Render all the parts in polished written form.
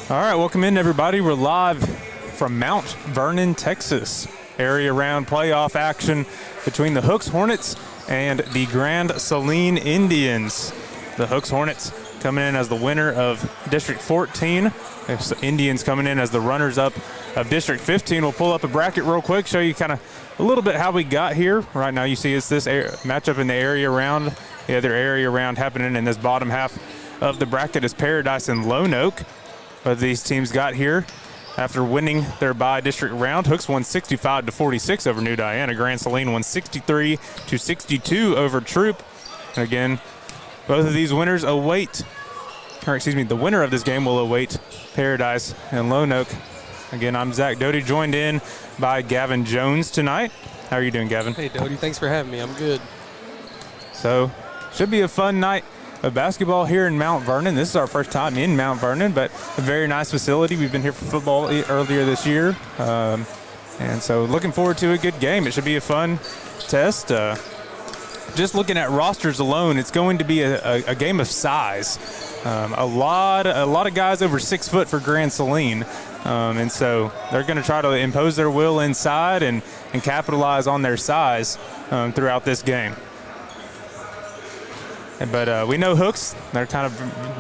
All right, welcome in, everybody. We're live from Mount Vernon, Texas. Area round playoff action between the Hooks Hornets and the Grand Saline Indians. The Hooks Hornets coming in as the winner of District 14. The Indians coming in as the runners-up of District 15. We'll pull up a bracket real quick, show you kind of a little bit how we got here. Right now you see it's this matchup in the area round. The other area round happening in this bottom half of the bracket is Paradise and Lone Oak. Both these teams got here after winning their bi-district round. Hooks won 65-46 over New Diana. Grand Saline won 63-62 over Troop. And again, both of these winners await, the winner of this game will await Paradise and Lone Oak. Again, I'm Zach Doty, joined in by Gavin Jones tonight. How are you doing, Gavin? Hey, Doty, thanks for having me. I'm good. So, should be a fun night of basketball here in Mount Vernon. This is our first time in Mount Vernon, but a very nice facility. We've been here for football earlier this year, and so looking forward to a good game. It should be a fun test. Just looking at rosters alone, it's going to be a game of size. A lot of guys over 6 foot for Grand Saline, and so they're going to try to impose their will inside and capitalize on their size throughout this game. But we know Hooks, they're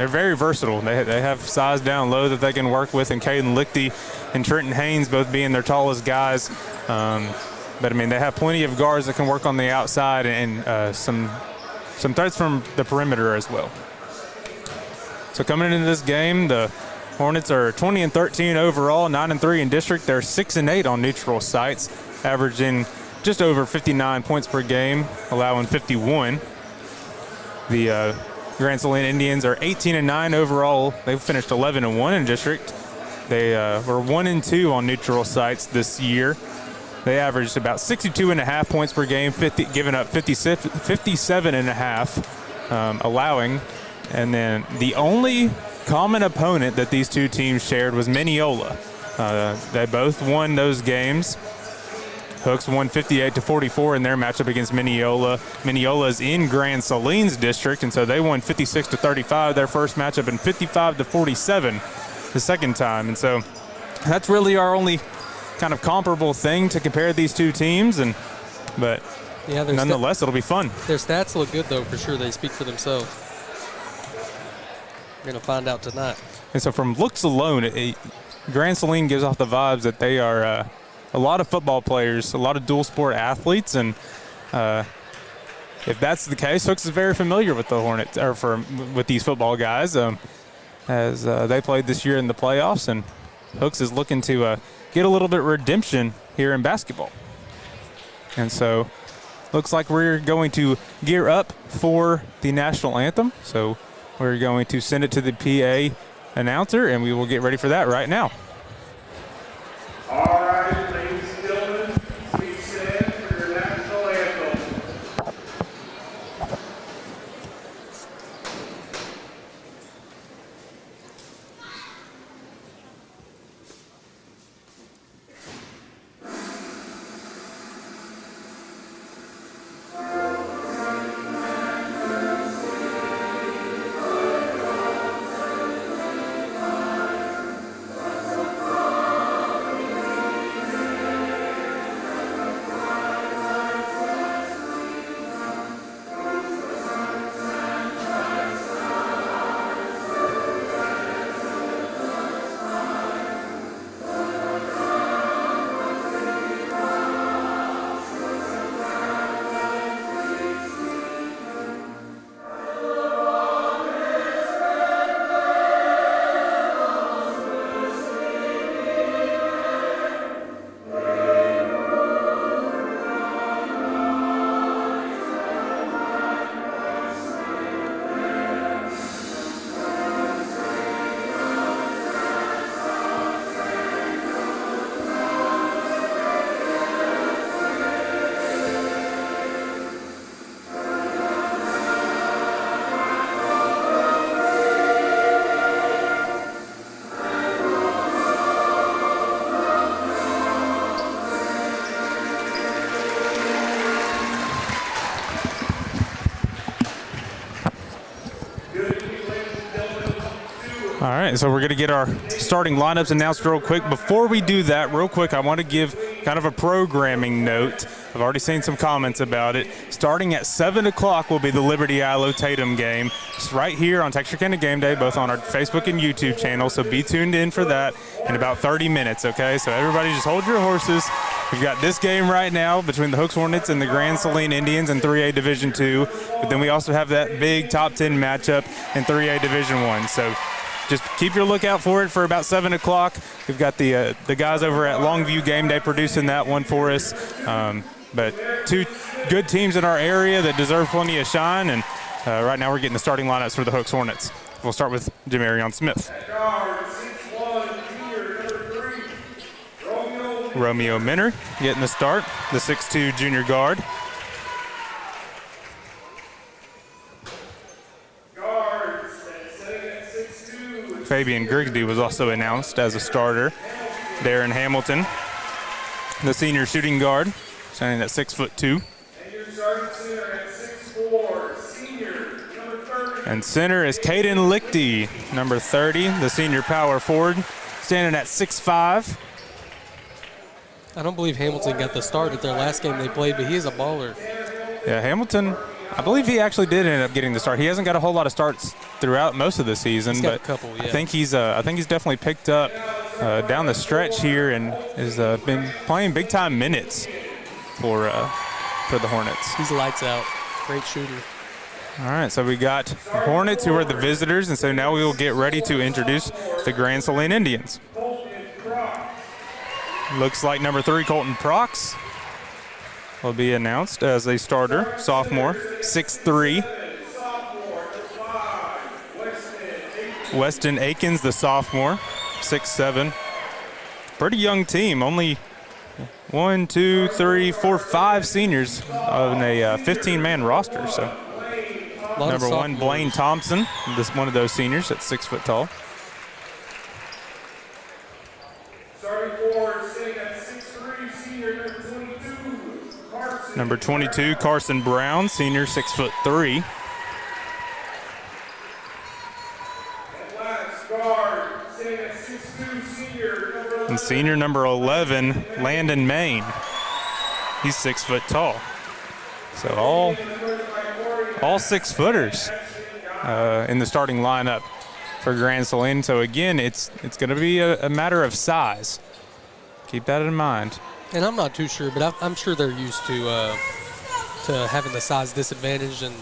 very versatile. They have size down low that they can work with, and Caden Lichty and Trenton Haynes both being their tallest guys. But I mean, they have plenty of guards that can work on the outside and some threats from the perimeter as well. So coming into this game, the Hornets are 20-13 overall, 9-3 in district. They're 6-8 on neutral sites, averaging just over 59 points per game, allowing 51. The Grand Saline Indians are 18-9 overall. They've finished 11-1 in district. They were 1-2 on neutral sites this year. They averaged about 62.5 points per game, giving up 57.5, allowing. And then the only common opponent that these two teams shared was Mineola. They both won those games. Hooks won 58-44 in their matchup against Mineola. Mineola's in Grand Saline's district, and so they won 56-35 their first matchup and 55-47 the second time. And so that's really our only kind of comparable thing to compare these two teams. But yeah, nonetheless, it'll be fun. Their stats look good, though, for sure. They speak for themselves. We're going to find out tonight. And so from looks alone, Grand Saline gives off the vibes that they are a lot of football players, a lot of dual sport athletes, and if that's the case, Hooks is very familiar with the Hornets, with these football guys, as they played this year in the playoffs, and Hooks is looking to get a little bit of redemption here in basketball. And so looks like we're going to gear up for the national anthem, so we're going to send it to the PA announcer, and we will get ready for that right now. All right, ladies and gentlemen, please stand for your national anthem. All right, so we're going to get our starting lineups announced real quick. Before we do that, real quick, I want to give kind of a programming note. I've already seen some comments about it. Starting at 7 o'clock will be the Liberty Ilo Tatum game. It's right here on Texarkana Game Day, both on our Facebook and YouTube channel, so be tuned in for that in about 30 minutes, okay? So everybody just hold your horses. We've got this game right now between the Hooks Hornets and the Grand Saline Indians in 3A Division II, but then we also have that big top 10 matchup in 3A Division I. So just keep your lookout for it for about 7 o'clock. We've got the guys over at Longview Game Day producing that one for us. But two good teams in our area that deserve plenty of shine, and right now we're getting the starting lineups for the Hooks Hornets. We'll start with Jamarion Smith. Romeo Minner getting the start, the 6'2" junior guard. Fabian Grigsby was also announced as a starter. Darren Hamilton, the senior shooting guard, standing at 6'2". And center is Caden Lichty, number 30, the senior power forward, standing at 6'5". I don't believe Hamilton got the start at their last game they played, but he is a baller. Yeah, Hamilton, I believe he actually did end up getting the start. He hasn't got a whole lot of starts throughout most of the season, He's got but a couple, yeah. I think he's definitely picked up down the stretch here and has been playing big time minutes for the Hornets. He's lights out. Great shooter. All right, so we got Hornets who are the visitors, and so now we will get ready to introduce the Grand Saline Indians. Looks like number 3, Colton Prox, will be announced as a starter, sophomore, 6'3". Weston Akins, the sophomore, 6'7". Pretty young team, only 1, 2, 3, 4, 5 seniors on a 15-man roster. So number 1, Blaine Thompson, one of those seniors at 6 foot tall. Number 22, Carson Brown, senior, 6'3". And senior number 11, Landon Main. He's 6 foot tall. So all 6 footers in the starting lineup for Grand Saline. So again, it's going to be a matter of size. Keep that in mind. And I'm not too sure, but I'm sure they're used to having the size disadvantage, and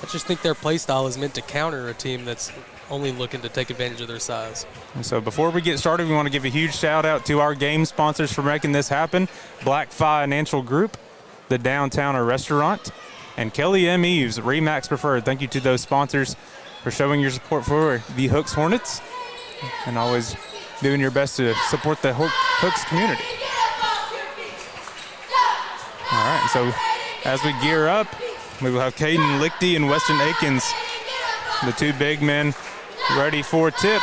I just think their play style is meant to counter a team that's only looking to take advantage of their size. And so before we get started, we want to give a huge shout out to our game sponsors for making this happen: Black Financial Group, the Downtowner Restaurant, and Kelly M. Eves, Remax Preferred. Thank you to those sponsors for showing your support for the Hooks Hornets and always doing your best to support the Hooks community. All right, so as we gear up, we will have Caden Lichty and Weston Akins, the 2 big men, ready for tip.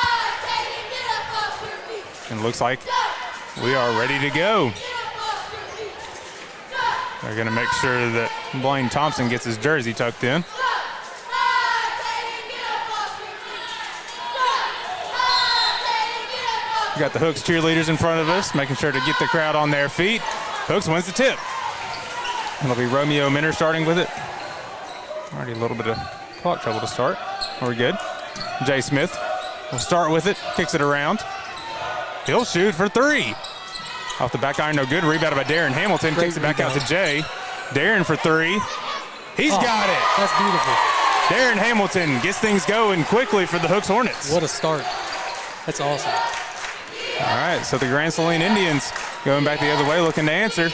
And looks like we are ready to go. They're going to make sure that Blaine Thompson gets his jersey tucked in. We got the Hooks cheerleaders in front of us, making sure to get the crowd on their feet. Hooks wins the tip. It'll be Romeo Minner starting with it. Already a little bit of clock trouble to start. We're good. Jay Smith will start with it, kicks it around. He'll shoot for 3. Off the back iron, no good. Rebounded by Darren Hamilton. Kicks it back out to Jay. Darren for 3. He's got it. That's beautiful. Darren Hamilton gets things going quickly for the Hooks Hornets. What a start. That's awesome. All right, so the Grand Saline Indians going back the other way, looking to answer.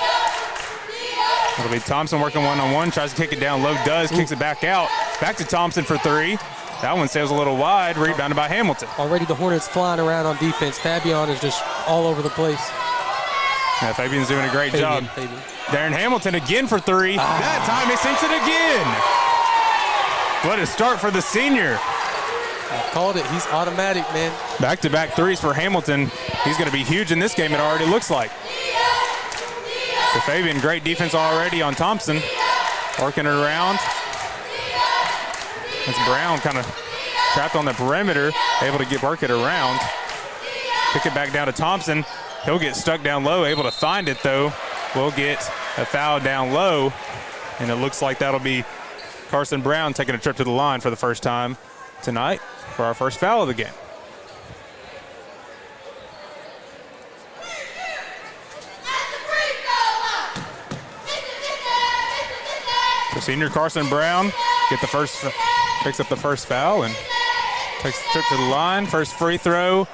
It'll be Thompson working one-on-one, tries to kick it down low, does, kicks it back out. Back to Thompson for 3. That one sails a little wide, rebounded by Hamilton. Already the Hornets flying around on defense. Fabian is just all over the place. Yeah, Fabian's doing a great job. Darren Hamilton again for 3. That time he sinks it again. What a start for the senior. I called it. He's automatic, man. Back-to-back 3s for Hamilton. He's going to be huge in this game, it already looks like. So Fabian, great defense already on Thompson. Working it around. It's Brown kind of trapped on the perimeter, able to work it around. Kick it back down to Thompson. He'll get stuck down low, able to find it though. Will get a foul down low, and it looks like that'll be Carson Brown taking a trip to the line for the first time tonight for our first foul of the game. So senior Carson Brown picks up the first foul and takes the trip to the line. First free throw,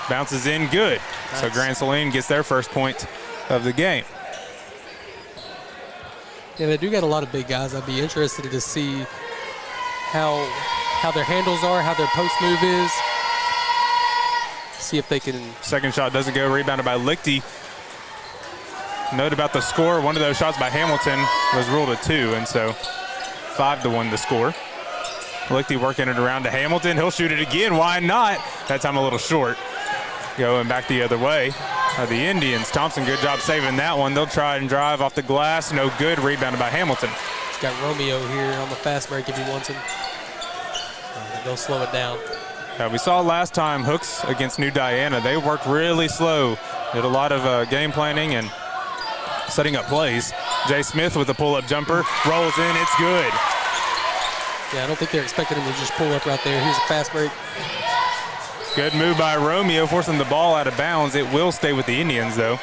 bounces in good. Nice. So Grand Saline gets their first point of the game. Yeah, they do got a lot of big guys. I'd be interested to see how their handles are, how their post move is. See if they can. Second shot doesn't go, rebounded by Lichty. Note about the score, one of those shots by Hamilton was ruled a 2, and so 5-1 the score. Lichty working it around to Hamilton. He'll shoot it again, why not? That time a little short. Going back the other way. The Indians, Thompson, good job saving that one. They'll try and drive off the glass, no good, rebounded by Hamilton. He's got Romeo here on the fast break if he wants him. They'll slow it down. Yeah, we saw last time Hooks against New Diana. They worked really slow. Did a lot of game planning and setting up plays. Jay Smith with a pull-up jumper, rolls in, it's good. Yeah, I don't think they're expecting him to just pull up right there. Here's a fast break. Good move by Romeo, forcing the ball out of bounds. It will stay with the Indians, though.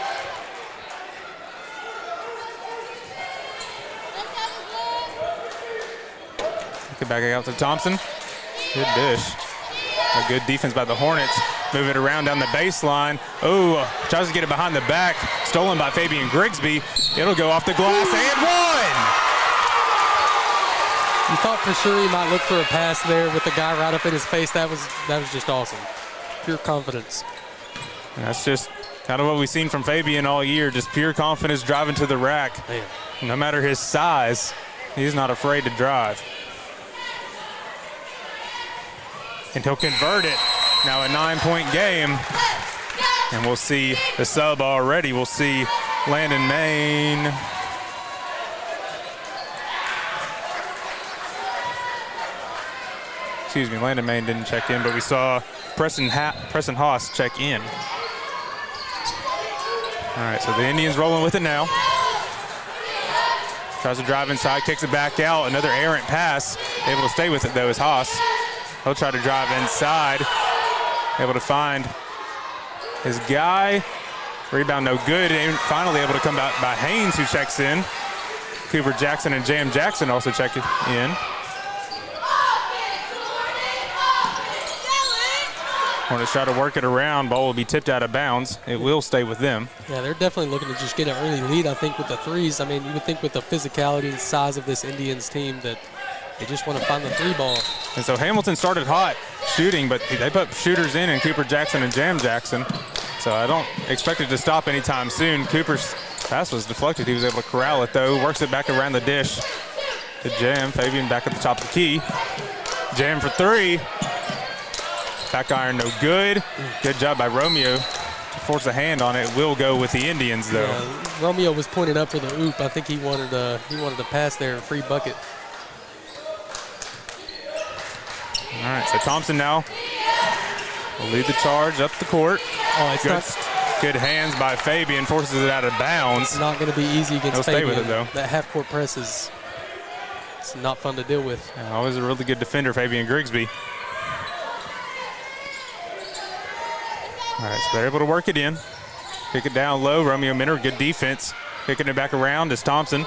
Kick it back out to Thompson. Good dish. A good defense by the Hornets. Move it around down the baseline. Oh, tries to get it behind the back. Stolen by Fabian Grigsby. It'll go off the glass and one! You thought for sure he might look for a pass there with the guy right up in his face. That was just awesome. Pure confidence. And that's just kind of what we've seen from Fabian all year. Just pure confidence driving to the rack. Man. No matter his size, he's not afraid to drive. And he'll convert it. Now a 9-point game. And we'll see the sub already. We'll see Landon Main. Excuse me, Landon Main didn't check in, but we saw Preston Haas check in. All right, so the Indians rolling with it now. Tries to drive inside, kicks it back out. Another errant pass. Able to stay with it, though, is Haas. He'll try to drive inside. Able to find his guy. Rebound no good. And finally able to come back by Haynes, who checks in. Cooper Jackson and Jam Jackson also check in. Hornets try to work it around. Ball will be tipped out of bounds. It will stay with them. Yeah, they're definitely looking to just get an early lead, I think, with the threes. I mean, you would think with the physicality and size of this Indians team that they just want to find the three ball. And so Hamilton started hot shooting, but they put shooters in Cooper Jackson and Jam Jackson. So I don't expect it to stop anytime soon. Cooper's pass was deflected. He was able to corral it, though. Works it back around the dish to Jam. Fabian back at the top of the key. Jam for three. Back iron no good. Good job by Romeo to force a hand on it. Will go with the Indians, though. Yeah, Romeo was pointing up for the oop. I think he wanted to pass there, a free bucket. All right, so Thompson now will lead the charge up the court. Oh, it's good hands by Fabian, forces it out of bounds. It's not going to be easy against He'll Fabian. Stay with it, though. That half-court press is it's not fun to deal with. Yeah, always a really good defender, Fabian Grigsby. All right, so they're able to work it in. Kick it down low. Romeo Minner, good defense. Kicking it back around is Thompson.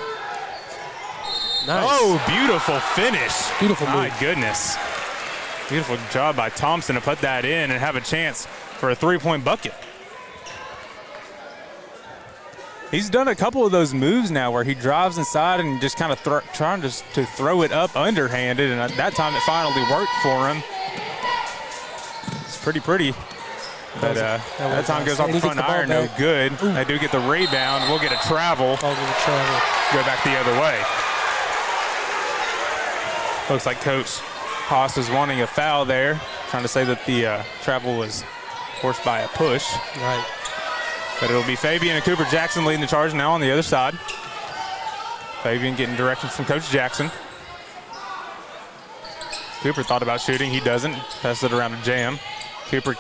Nice. Oh, beautiful finish. Beautiful move. My goodness. Beautiful job by Thompson to put that in and have a chance for a three-point bucket. He's done a couple of those moves now where he drives inside and just kind of trying to throw it up underhanded, and that time it finally worked for him. It's pretty. But that time goes off the front iron, no good. Ooh. They do get the rebound. We'll get a travel. Go back the other way. Looks like Coach Haas is wanting a foul there, trying to say that the travel was forced by a push. Right. But it'll be Fabian and Cooper Jackson leading the charge now on the other side. Fabian getting directions from Coach Jackson. Cooper thought about shooting. He doesn't. Passes it around to Jam. Cooper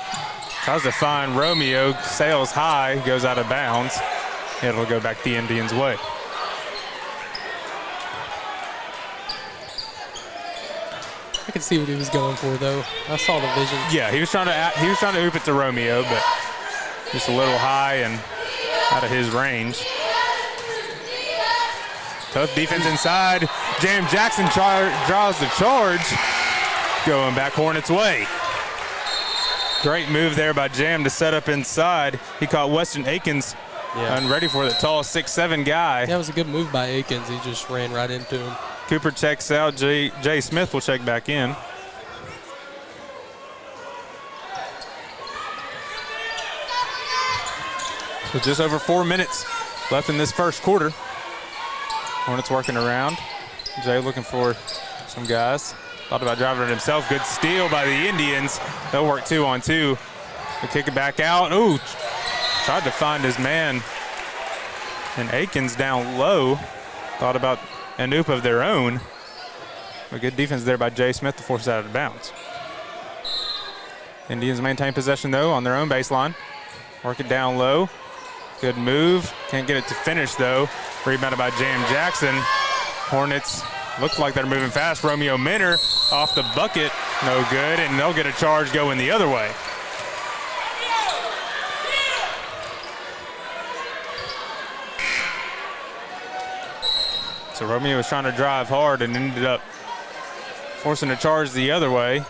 tries to find Romeo. Sails high. Goes out of bounds. It'll go back the Indians' way. I can see what he was going for, though. I saw the vision. Yeah, he was trying to hoop it to Romeo, but just a little high and out of his range. Tough defense inside. Jam Jackson draws the charge. Going back Hornets' way. Great move there by Jam to set up inside. He caught Weston Akins unready for the tall 6'7" guy. That was a good move by Akins. He just ran right into him. Cooper checks out. Jay Smith will check back in. So just over 4 minutes left in this first quarter. Hornets working around. Jay looking for some guys. Thought about driving it himself. Good steal by the Indians. They'll work 2-on-2. They'll kick it back out. Ooh, tried to find his man. And Akins down low. Thought about an oop of their own. A good defense there by Jay Smith to force it out of bounds. Indians maintain possession, though, on their own baseline. Work it down low. Good move. Can't get it to finish, though. Rebounded by Jam Jackson. Hornets look like they're moving fast. Romeo Minner off the bucket. No good, and they'll get a charge going the other way. So Romeo was trying to drive hard and ended up forcing a charge the other way.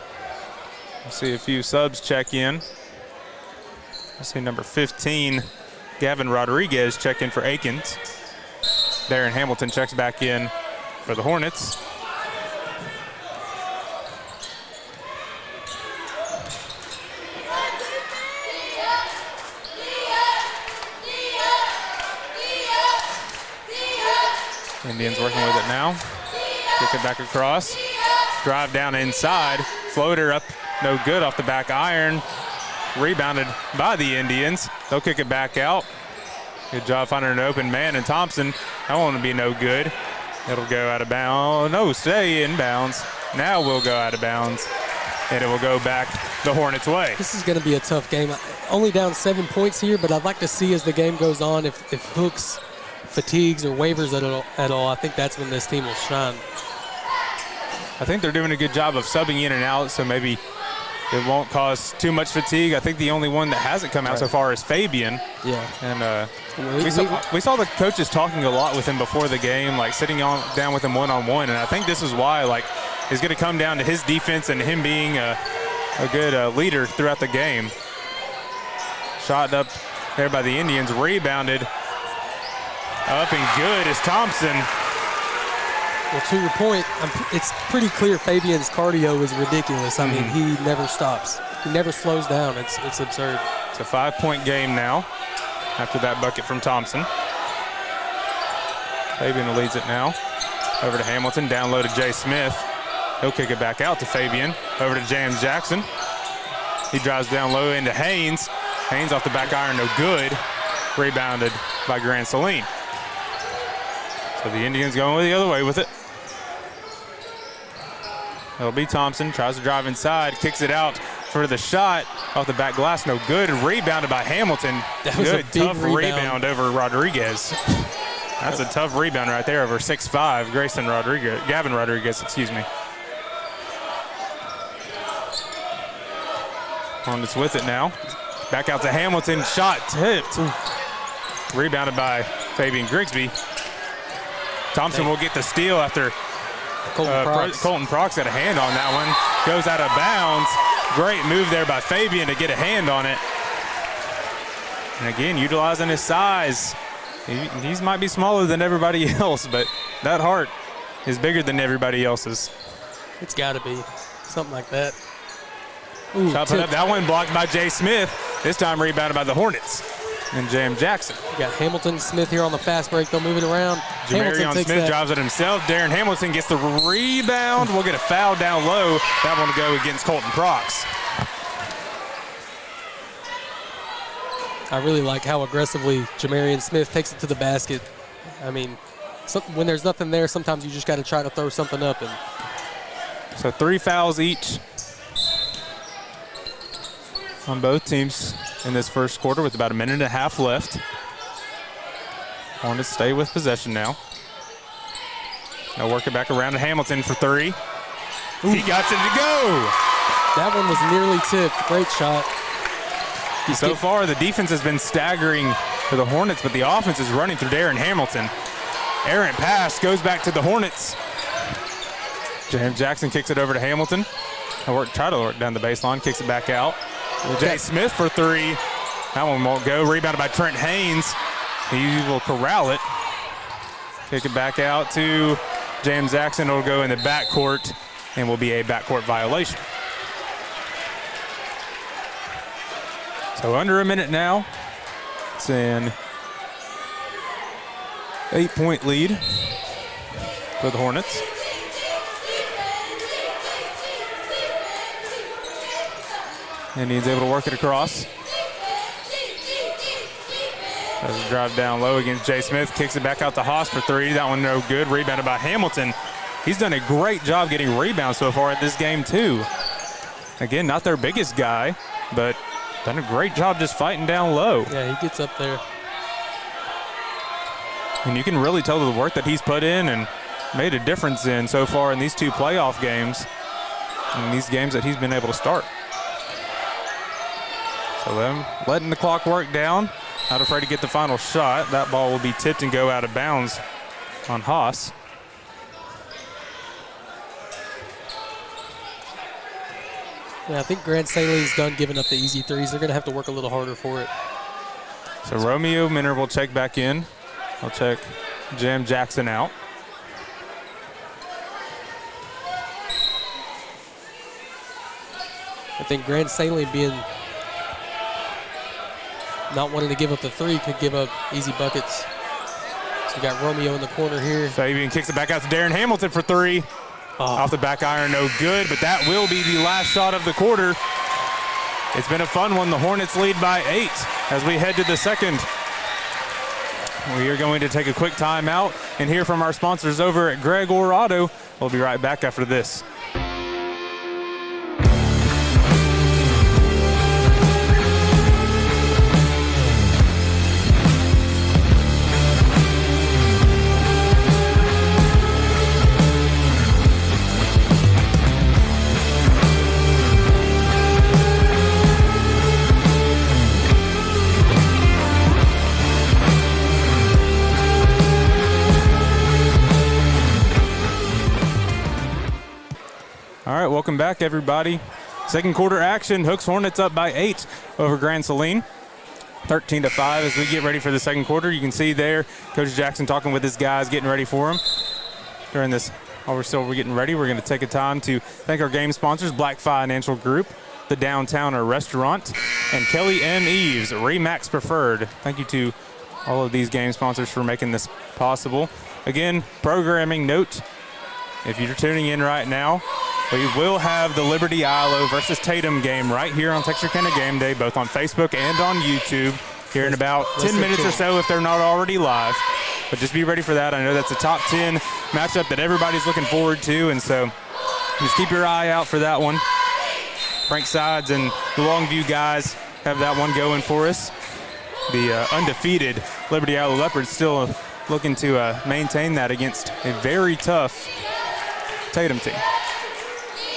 We'll see a few subs check in. I see number 15, Gavin Rodriguez, check in for Akins. Darren Hamilton checks back in for the Hornets. Indians working with it now. Kick it back across. Drive down inside. Floater up, no good off the back iron. Rebounded by the Indians. They'll kick it back out. Good job finding an open man, and Thompson, that won't be no good. It'll go out of bounds. No, stay in bounds. Now we'll go out of bounds, and it will go back the Hornets' way. This is going to be a tough game. Only down 7 points here, but I'd like to see as the game goes on if Hooks fatigues or wavers at all, I think that's when this team will shine. I think they're doing a good job of subbing in and out, so maybe it won't cause too much fatigue. I think the only one that hasn't come out so far is Fabian. Yeah. And we saw the coaches talking a lot with him before the game, like sitting down with him one-on-one, and I think this is why, like, it's going to come down to his defense and him being a good leader throughout the game. Shot up there by the Indians, rebounded. Up and good is Thompson. Well, to your point, it's pretty clear Fabian's cardio is ridiculous. I mean, he never stops. He never slows down. It's absurd. It's a 5-point game now after that bucket from Thompson. Fabian leads it now. Over to Hamilton, down low to Jay Smith. He'll kick it back out to Fabian. Over to James Jackson. He drives down low into Haynes. Haynes off the back iron, no good. Rebounded by Grand Saline. So the Indians going the other way with it. It'll be Thompson, tries to drive inside, kicks it out for the shot. Off the back glass, no good. Rebounded by Hamilton. That was good, a big tough rebound over Rodriguez. That's a tough rebound right there over 6'5", Gavin Rodriguez, excuse me. Hornets with it now. Back out to Hamilton, shot tipped. Rebounded by Fabian Grigsby. Thompson will get the steal after Colton Prox got a hand on that one. Goes out of bounds. Great move there by Fabian to get a hand on it. And again, utilizing his size. He might be smaller than everybody else, but that heart is bigger than everybody else's. It's got to be something like that. Ooh, Shot put up. That one blocked by Jay Smith. This time rebounded by the Hornets and Jam Jackson. You got Hamilton Smith here on the fast break. They'll move it around. Jamarion Smith drives it himself. Darren Hamilton gets the rebound. We'll get a foul down low. That one will go against Colton Prox. I really like how aggressively Jamarion Smith takes it to the basket. I mean, when there's nothing there, sometimes you just got to try to throw something up, and So 3 fouls each on both teams in this first quarter with about a minute and a half left. Hornets stay with possession now. They'll work it back around to Hamilton for 3. Ooh. He got it to go. That one was nearly tipped. Great shot. So far, the defense has been staggering for the Hornets, but the offense is running through Darren Hamilton. Errant pass goes back to the Hornets. James Jackson kicks it over to Hamilton. Try to work down the baseline, kicks it back out. Jay Smith for 3. That one won't go. Rebounded by Trent Haynes. He will corral it. Kick it back out to James Jackson. It'll go in the backcourt and will be a backcourt violation. So under a minute now. It's an 8-point lead for the Hornets. Indians able to work it across. Does a drive down low against Jay Smith. Kicks it back out to Haas for 3. That one no good. Rebounded by Hamilton. He's done a great job getting rebounds so far at this game too. Again, not their biggest guy, but done a great job just fighting down low. Yeah, he gets up there. And you can really tell the work that he's put in and made a difference in so far in these 2 playoff games and these games that he's been able to start. So them letting the clock work down. Not afraid to get the final shot. That ball will be tipped and go out of bounds on Haas. Yeah, I think Grand Saline's done giving up the easy threes. They're going to have to work a little harder for it. So Romeo Minner will check back in. I'll check Jam Jackson out. I think Grand Saline being not wanting to give up the 3 could give up easy buckets. So we got Romeo in the corner here. Fabian kicks it back out to Darren Hamilton for 3. Off the back iron, no good, but that will be the last shot of the quarter. It's been a fun one. The Hornets lead by 8 as we head to the second. We are going to take a quick timeout and hear from our sponsors over at Greg Auto. We'll be right back after this. All right, welcome back, everybody. Second quarter action. Hooks Hornets up by 8 over Grand Saline. 13-5 as we get ready for the second quarter. You can see there Coach Jackson talking with his guys, getting ready for them. During this, while we're getting ready, we're going to take a time to thank our game sponsors, Black Financial Group, the Downtowner Restaurant, and Kelly M. Eves, Remax Preferred. Thank you to all of these game sponsors for making this possible. Again, programming note, if you're tuning in right now, we will have the Liberty ILO versus Tatum game right here on Texarkana Game Day, both on Facebook and on YouTube, here in about 10 minutes or so if they're not already live. But just be ready for that. I know that's a top 10 matchup that everybody's looking forward to, and so just keep your eye out for that one. Frank Sides and the Longview guys have that one going for us. The undefeated Liberty ILO Leopards still looking to maintain that against a very tough Tatum team.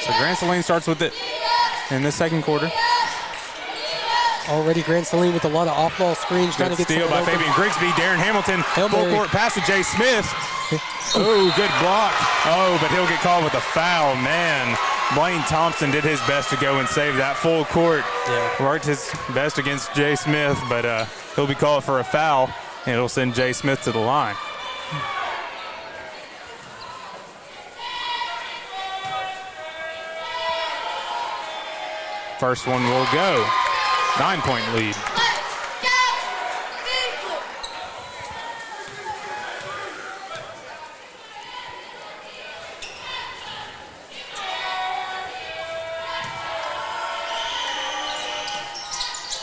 So Grand Saline starts with it in the second quarter. Already Grand Saline with a lot of off-ball screens trying to get steal by Fabian Grigsby. Darren Hamilton, full court pass to Jay Smith. Oh, good block. Oh, but he'll get called with a foul, man. Blaine Thompson did his best to go and save that full court. Yeah. Worked his best against Jay Smith, but he'll be called for a foul, and it'll send Jay Smith to the line. First one will go. 9-point lead.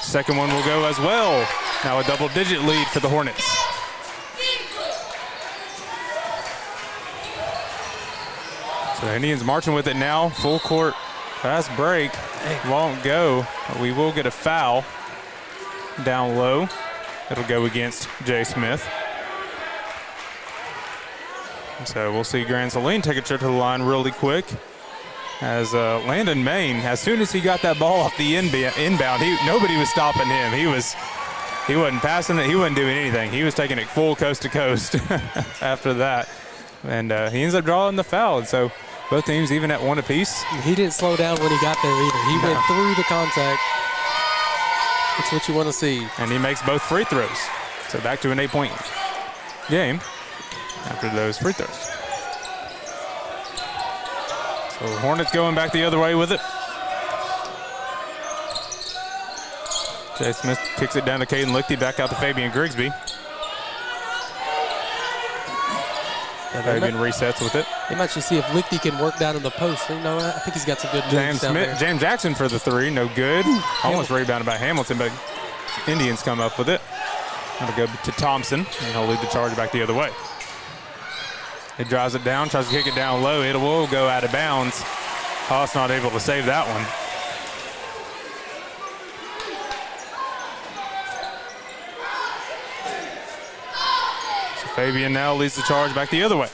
Second one will go as well. Now a double-digit lead for the Hornets. So Indians marching with it now. Full court, fast break. Won't go. We will get a foul down low. It'll go against Jay Smith. So we'll see Grand Saline take a trip to the line really quick. As Landon Main, as soon as he got that ball off the inbound, nobody was stopping him. He wasn't passing it. He wasn't doing anything. He was taking it full coast to coast after that. And he ends up drawing the foul. And so both teams even at 1 apiece. He didn't slow down when he got there either. He went through the contact. That's what you want to see. And he makes both free throws. So back to an 8-point game after those free throws. So Hornets going back the other way with it. Jay Smith kicks it down to Caden Lichty, back out to Fabian Grigsby. Fabian resets with it. They might just see if Lichty can work down in the post. You know, I think he's got some good moves down there. James Jackson for the 3, no good. Almost rebounded by Hamilton, but Indians come up with it. That'll go to Thompson, and he'll lead the charge back the other way. He drives it down, tries to kick it down low. It will go out of bounds. Haas not able to save that one. So Fabian now leads the charge back the other way.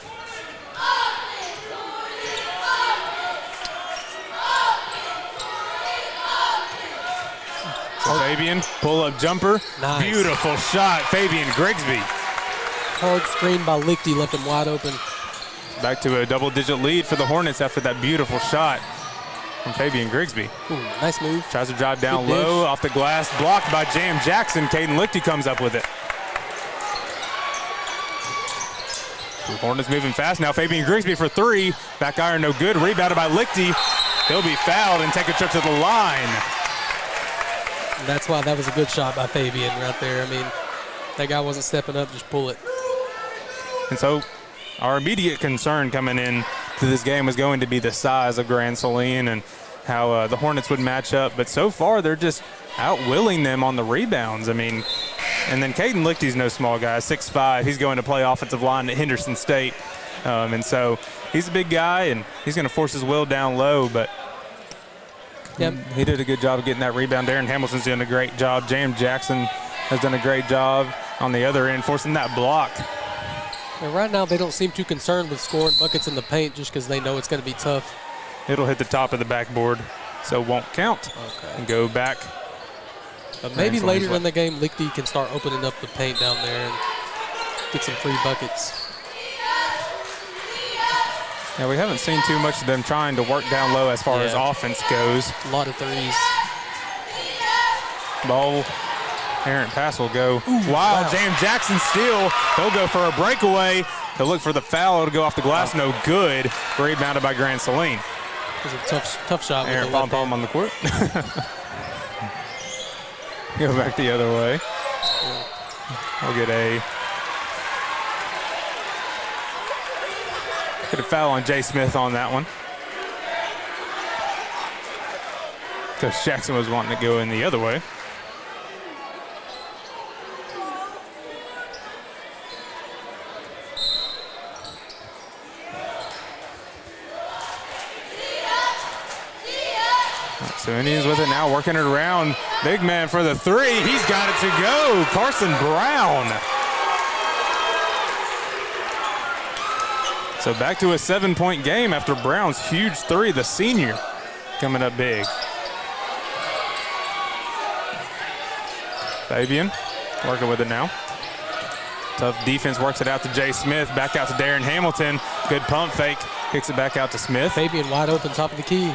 So Fabian, pull-up jumper. Nice. Beautiful shot, Fabian Grigsby. Hard screen by Lichty left him wide open. Back to a double-digit lead for the Hornets after that beautiful shot from Fabian Grigsby. Ooh, nice move. Tries to drive down low, off the glass, blocked by James Jackson. Caden Lichty comes up with it. The Hornets moving fast now. Fabian Grigsby for 3. Back iron, no good. Rebounded by Lichty. He'll be fouled and take a trip to the line. And that's why that was a good shot by Fabian right there. I mean, that guy wasn't stepping up, just pull it. And so our immediate concern coming in to this game was going to be the size of Grand Saline and how the Hornets would match up. But so far, they're just outwilling them on the rebounds. I mean, and then Caden Lichty's no small guy, 6'5". He's going to play offensive line at Henderson State. And so he's a big guy, and he's going to force his will down low. But he did a good job of getting that rebound. Darren Hamilton's doing a great job. James Jackson has done a great job on the other end, forcing that block. And right now, they don't seem too concerned with scoring buckets in the paint just because they know it's going to be tough. It'll hit the top of the backboard, so won't count. Okay. And go back. But maybe later in the game, Lichty can start opening up the paint down there and get some free buckets. Yeah, we haven't seen too much of them trying to work down low as far as offense goes. A lot of threes. Ball, errant pass will go. Wow, James Jackson steal. He'll go for a breakaway. He'll look for the foul. It'll go off the glass. No good. Rebounded by Grand Saline. It was a tough shot. Aaron Pom-Pom on the court. Go back the other way. We'll get a foul on Jay Smith on that one. Coach Jackson was wanting to go in the other way. So Indians with it now, working it around. Big man for the 3. He's got it to go. Carson Brown. So back to a 7-point game after Brown's huge 3, the senior, coming up big. Fabian working with it now. Tough defense, works it out to Jay Smith. Back out to Darren Hamilton. Good pump fake. Kicks it back out to Smith. Fabian wide open, top of the key.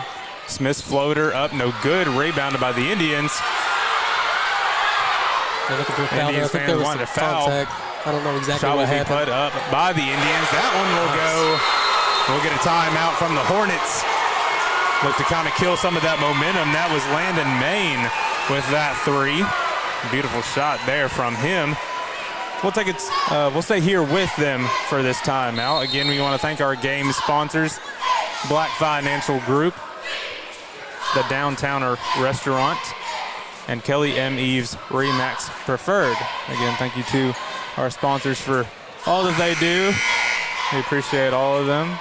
Smith's floater up, no good. Rebounded by the Indians. They're looking for a foul. Indians I think there was wanted some a foul. contact. I don't know exactly Shot what will be happened. put up by the Indians. That one will go. We'll get a timeout from the Hornets. Look to kind of kill some of that momentum. That was Landon Main with that 3. Beautiful shot there from him. We'll take it. We'll stay here with them for this timeout. Again, we want to thank our game sponsors, Black Financial Group, the Downtowner Restaurant, and Kelly M. Eves Remax Preferred. Again, thank you to our sponsors for all that they do. We appreciate all of them.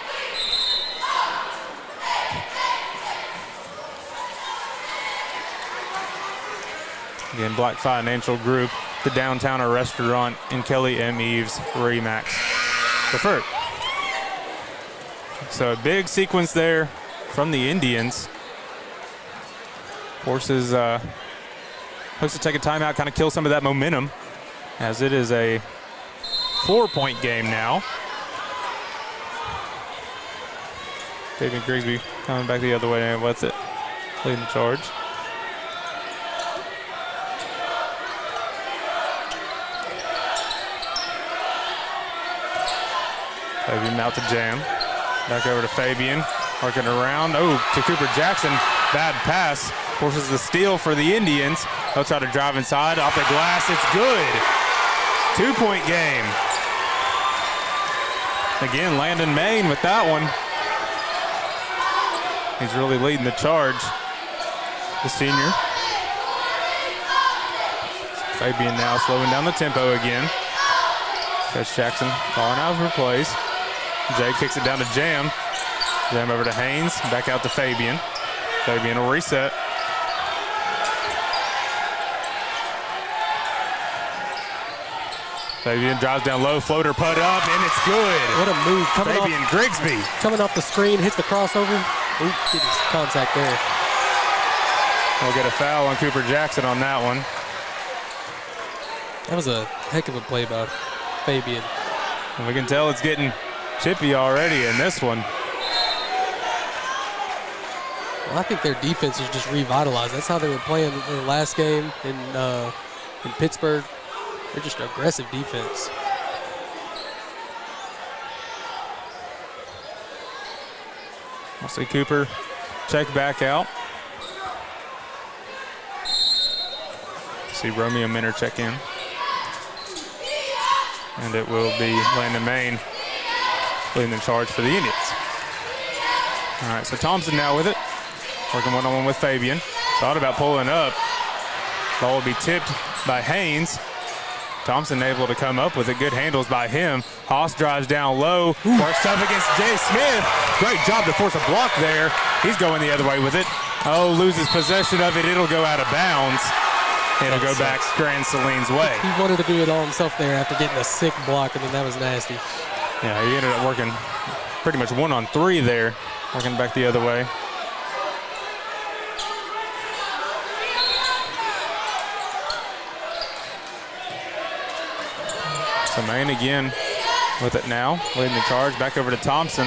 Again, Black Financial Group, the Downtowner Restaurant, and Kelly M. Eves Remax Preferred. So a big sequence there from the Indians. Forces Hooks to take a timeout, kind of kill some of that momentum, as it is a 4-point game now. David Grigsby coming back the other way and what's it? Leading the charge. Fabian out to jam. Back over to Fabian. Working around. Oh, to Cooper Jackson. Bad pass. Forces the steal for the Indians. They'll try to drive inside. Off the glass. It's good. 2-point game. Again, Landon Main with that one. He's really leading the charge, the senior. Fabian now slowing down the tempo again. Coach Jackson calling out for plays. Jay kicks it down to Jam. Jam over to Haynes, back out to Fabian. Fabian will reset. Fabian drives down low, floater put up, and it's good. What a move. Fabian Grigsby. Coming off the screen, hits the crossover. Ooh, getting contact there. We'll get a foul on Cooper Jackson on that one. That was a heck of a play by Fabian. And we can tell it's getting chippy already in this one. Well, I think their defense is just revitalized. That's how they were playing in the last game in Pittsburgh. They're just aggressive defense. We'll see Cooper check back out. See Romeo Minner check in. And it will be Landon Main leading the charge for the Indians. All right, so Thompson now with it. Working one-on-one with Fabian. Thought about pulling up. Ball will be tipped by Haynes. Thompson able to come up with it. Good handles by him. Haas drives down low. Works up against Jay Smith. Great job to force a block there. He's going the other way with it. Oh, loses possession of it. It'll go out of bounds. It'll go back Grand Saline's way. He wanted to do it all himself there after getting a sick block, and then that was nasty. Yeah, he ended up working pretty much 1-on-3 there. Working back the other way. So Main again with it now, leading the charge. Back over to Thompson.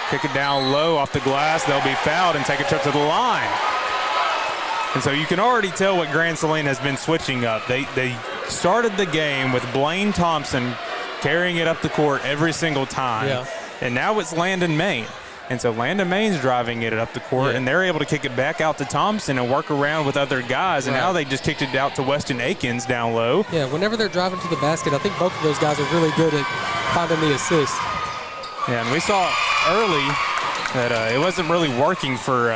Kick it down low off the glass. They'll be fouled and take a trip to the line. And so you can already tell what Grand Saline has been switching up. They started the game with Blaine Thompson carrying it up the court every single time. Yeah. And now it's Landon Main. And so Landon Main's driving it up the court, and they're able to kick it back out to Thompson and work around with other guys. And now they just kicked it out to Weston Akins down low. Yeah, whenever they're driving to the basket, I think both of those guys are really good at finding the assist. Yeah, and we saw early that it wasn't really working for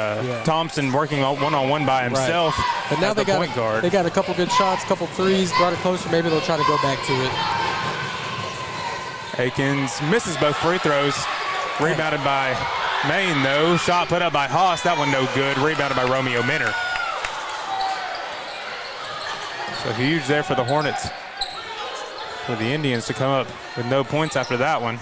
Thompson working one-on-one by himself. Right. But now they got point guard. They got a couple good shots, couple threes, brought it closer. Maybe they'll try to go back to it. Akins misses both free throws. Rebounded by Main, though. Shot put up by Haas. That one no good. Rebounded by Romeo Minner. So huge there for the Hornets. For the Indians to come up with no points after that one.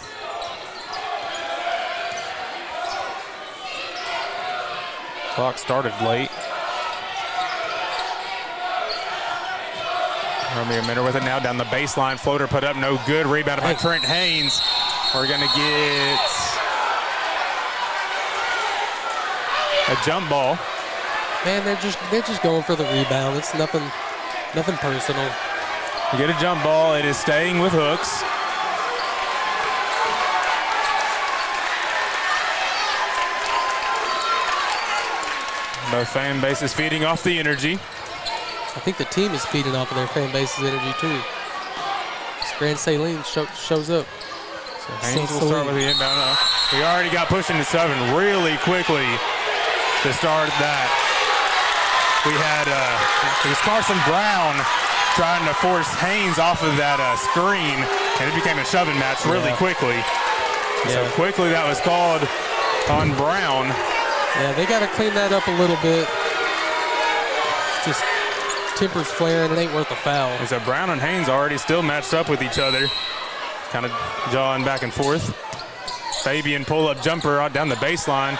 Clock started late. Romeo Minner with it now down the baseline. Floater put up, no good. Rebounded by Trent Haynes. We're going to get a jump ball. Man, they're just going for the rebound. It's nothing personal. You get a jump ball. It is staying with Hooks. Both fan bases feeding off the energy. I think the team is feeding off of their fan base's energy too. Grand Saline shows up. So Haynes will start with the inbound. We already got pushed into 7 really quickly to start that. We had it was Carson Brown trying to force Haynes off of that screen, and it became a shoving match really quickly. So quickly that was called on Brown. Yeah, they got to clean that up a little bit. Just tempers flaring. It ain't worth a foul. And so Brown and Haynes already still matched up with each other, kind of jawing back and forth. Fabian pull-up jumper out down the baseline.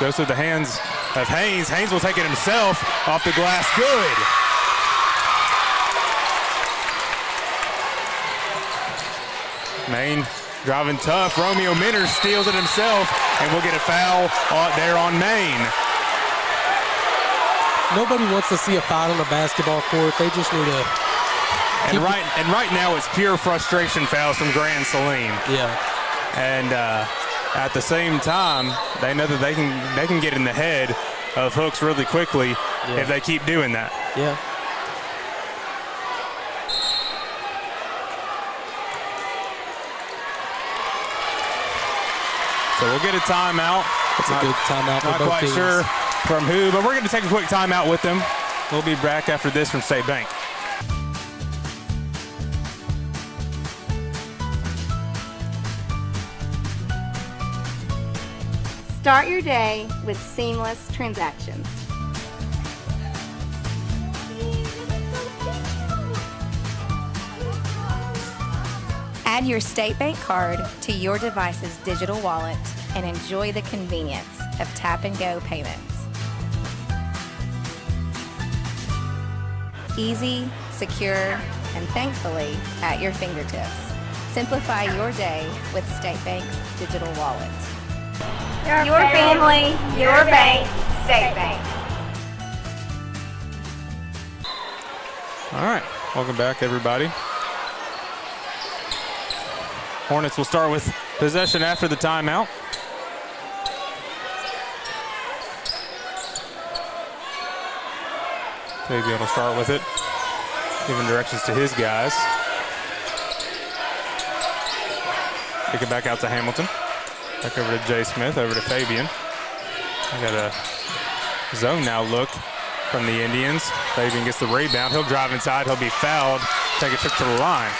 Goes through the hands of Haynes. Haynes will take it himself off the glass. Good. Maine driving tough. Romeo Minter steals it himself, and we'll get a foul out there on Maine. Nobody wants to see a foul on a basketball court. They just need to. And right now it's pure frustration fouls from Grand Saline. Yeah. And at the same time, they know that they can get in the head of Hooks really quickly if they keep doing that. Yeah. So we'll get a timeout. It's a good timeout for both Not quite teams. sure from who, but we're going to take a quick timeout with them. We'll be back after this from State Bank. Start your day with seamless transactions. Add your State Bank card to your device's digital wallet and enjoy the convenience of tap-and-go payments. Easy, secure, and thankfully at your fingertips. Simplify your day with State Bank's digital wallet. Your family, your bank, State Bank. All right, welcome back, everybody. Hornets will start with possession after the timeout. Fabian will start with it, giving directions to his guys. Kick it back out to Hamilton. Back over to Jay Smith, over to Fabian. We got a zone now look from the Indians. Fabian gets the rebound. He'll drive inside. He'll be fouled. Take a trip to the line.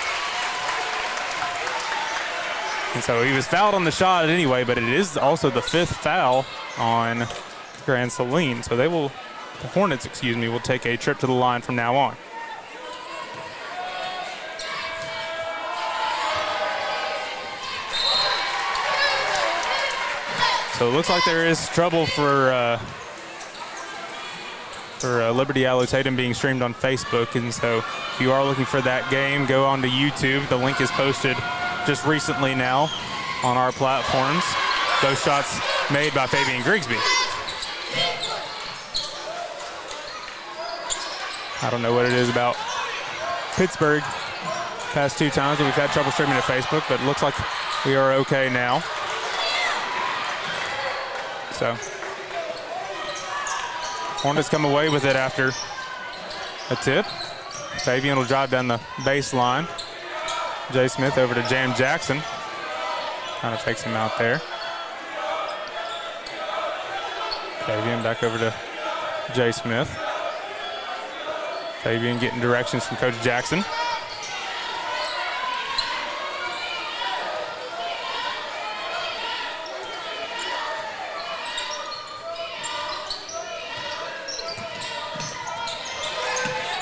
And so he was fouled on the shot anyway, but it is also the 5th foul on Grand Saline. So the Hornets, will take a trip to the line from now on. So it looks like there is trouble for Liberty Allo Tatum being streamed on Facebook. And so if you are looking for that game, go on to YouTube. The link is posted just recently now on our platforms. Those shots made by Fabian Grigsby. I don't know what it is about Pittsburgh past 2 times that we've had trouble streaming to Facebook, but it looks like we are okay now. So Hornets come away with it after a tip. Fabian will drive down the baseline. Jay Smith over to Jam Jackson. Kind of fakes him out there. Fabian back over to Jay Smith. Fabian getting directions from Coach Jackson.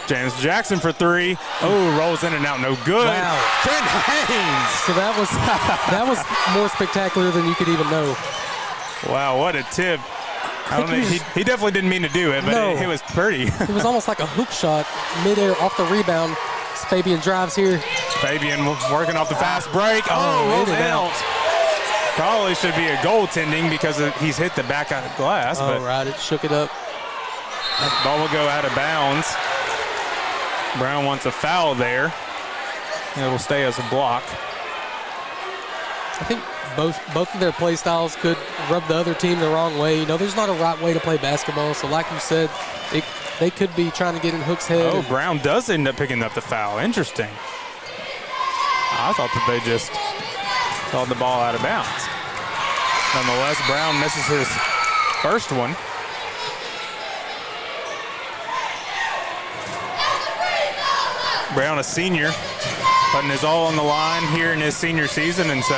James Jackson for 3. Oh, rolls in and out, no good. Wow. Trent Haynes. So that was more spectacular than you could even know. Wow, what a tip. I don't know, he definitely didn't mean to do it, but No. it was pretty. It was almost like a hook shot midair off the rebound. Fabian drives here. Fabian working off the fast break. Oh, rolls in and out. Probably should be a goaltending because he's hit the back of the glass, Oh, but right, it shook it up. ball will go out of bounds. Brown wants a foul there. It will stay as a block. I think both of their play styles could rub the other team the wrong way. You know, there's not a right way to play basketball. So like you said, they could be trying to get in Hook's head. Oh, Brown does end up picking up the foul. Interesting. I thought that they just called the ball out of bounds. Nonetheless, Brown misses his first one. Brown, a senior, putting his all on the line here in his senior season, and so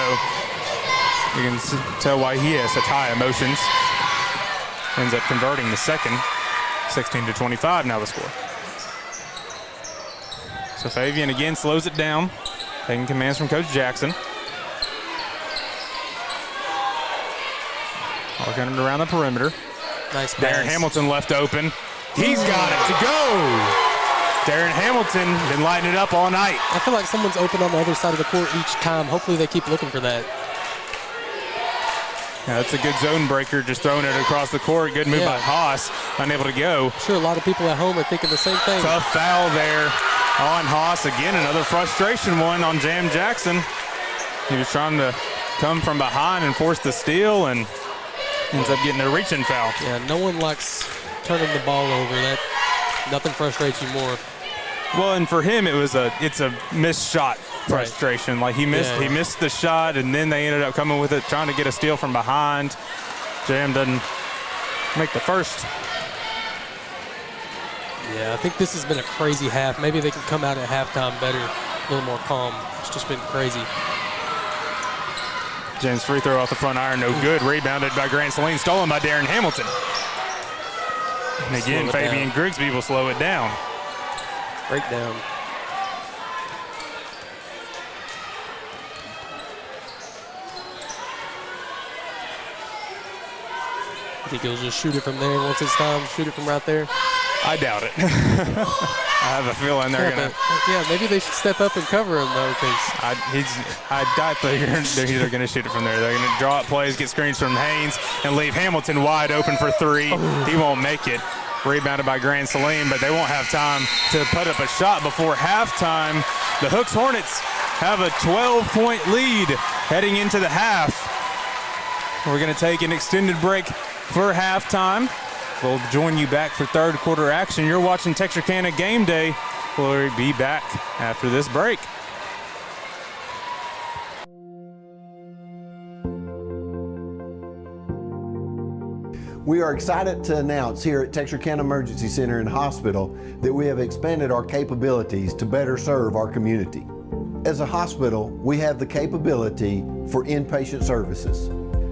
you can tell why he has such high emotions. Ends up converting the second, 16-25 now the score. So Fabian again slows it down, taking commands from Coach Jackson. Working it around the perimeter. Nice pass. Darren Hamilton left open. He's got it to go. Darren Hamilton been lighting it up all night. I feel like someone's open on the other side of the court each time. Hopefully they keep looking for that. Yeah, that's a good zone breaker, just throwing it across the court. Good move by Haas, unable to go. I'm sure a lot of people at home are thinking the same thing. Tough foul there on Haas. Again, another frustration one on Jam Jackson. He was trying to come from behind and force the steal and ends up getting a reaching foul. Yeah, no one likes turning the ball over. Nothing frustrates you more. Well, and for him, it's a missed shot frustration. Like he missed the shot, and then they ended up coming with it, trying to get a steal from behind. Jam doesn't make the first. Yeah, I think this has been a crazy half. Maybe they can come out at halftime better, a little more calm. It's just been crazy. Jam's free throw off the front iron, no good. Rebounded by Grant Saline, stolen by Darren Hamilton. And again, Fabian Grigsby will slow it down. Breakdown. I think he'll just shoot it from there once it's time. Shoot it from right there. I doubt it. I have a feeling they're gonna. Yeah, maybe they should step up and cover him though, because I doubt they're gonna shoot it from there. They're gonna draw up plays, get screens from Haynes, and leave Hamilton wide open for three. He won't make it. Rebounded by Grand Saline, but they won't have time to put up a shot before halftime. The Hooks Hornets have a 12-point lead heading into the half. We're going to take an extended break for halftime. We'll join you back for third quarter action. You're watching Texarkana Game Day. We'll be back after this break. We are excited to announce here at Texarkana Emergency Center and Hospital that we have expanded our capabilities to better serve our community. As a hospital, we have the capability for inpatient services.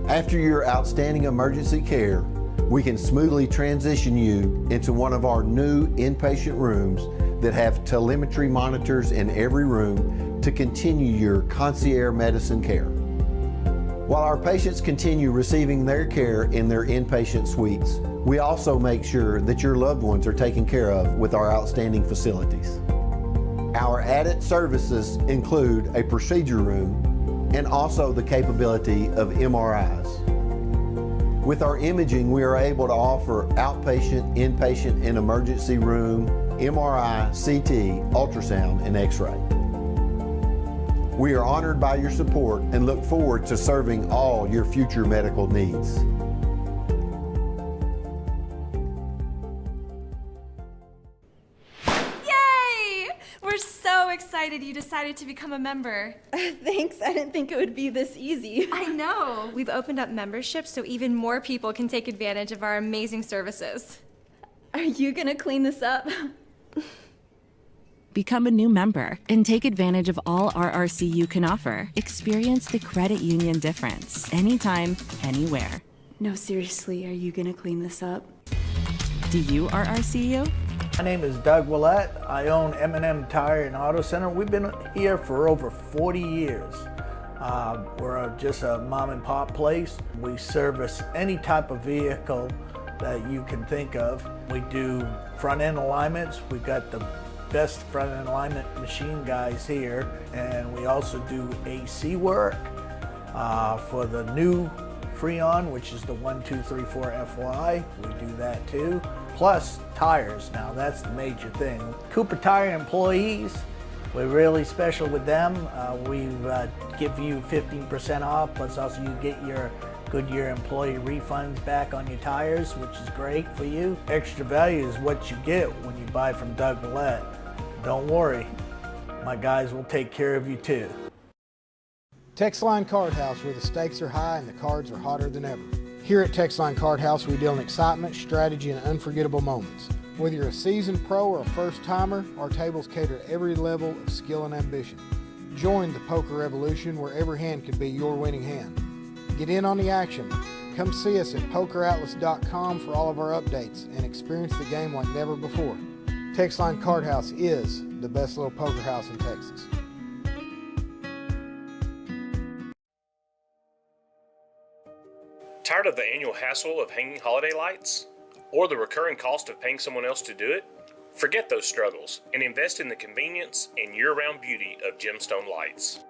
After your outstanding emergency care, we can smoothly transition you into one of our new inpatient rooms that have telemetry monitors in every room to continue your concierge medicine care. While our patients continue receiving their care in their inpatient suites, we also make sure that your loved ones are taken care of with our outstanding facilities. Our added services include a procedure room and also the capability of MRIs. With our imaging, we are able to offer outpatient, inpatient, and emergency room, MRI, CT, ultrasound, and X-ray. We are honored by your support and look forward to serving all your future medical needs. Yay! We're so excited you decided to become a member. Thanks, I didn't think it would be this easy. I know. We've opened up memberships so even more people can take advantage of our amazing services. Are you gonna clean this up? Become a new member and take advantage of all RRCU can offer. Experience the credit union difference anytime, anywhere. No, seriously, are you gonna clean this up? Do you RRCU? My name is Doug Willett. I own M&M Tire and Auto Center. We've been here for over 40 years. We're just a mom and pop place. We service any type of vehicle that you can think of. We do front end alignments. We've got the best front end alignment machine guys here, and we also do AC work for the new Freon, which is the 1234 FY. We do that too. Plus tires. Now that's the major thing. Cooper Tire employees, we're really special with them. We give you 15% off, plus also you get your Goodyear employee refunds back on your tires, which is great for you. Extra value is what you get when you buy from Doug Willett. Don't worry, my guys will take care of you too. Texline Card House, where the stakes are high and the cards are hotter than ever. Here at Texline Card House, we deal in excitement, strategy, and unforgettable moments. Whether you're a seasoned pro or a first-timer, our tables cater to every level of skill and ambition. Join the poker revolution where every hand could be your winning hand. Get in on the action. Come see us at pokeratlas.com for all of our updates and experience the game like never before. Texline Card House is the best little poker house in Texas. Tired of the annual hassle of hanging holiday lights? Or the recurring cost of paying someone else to do it? Forget those struggles and invest in the convenience and year-round beauty of Gemstone Lights.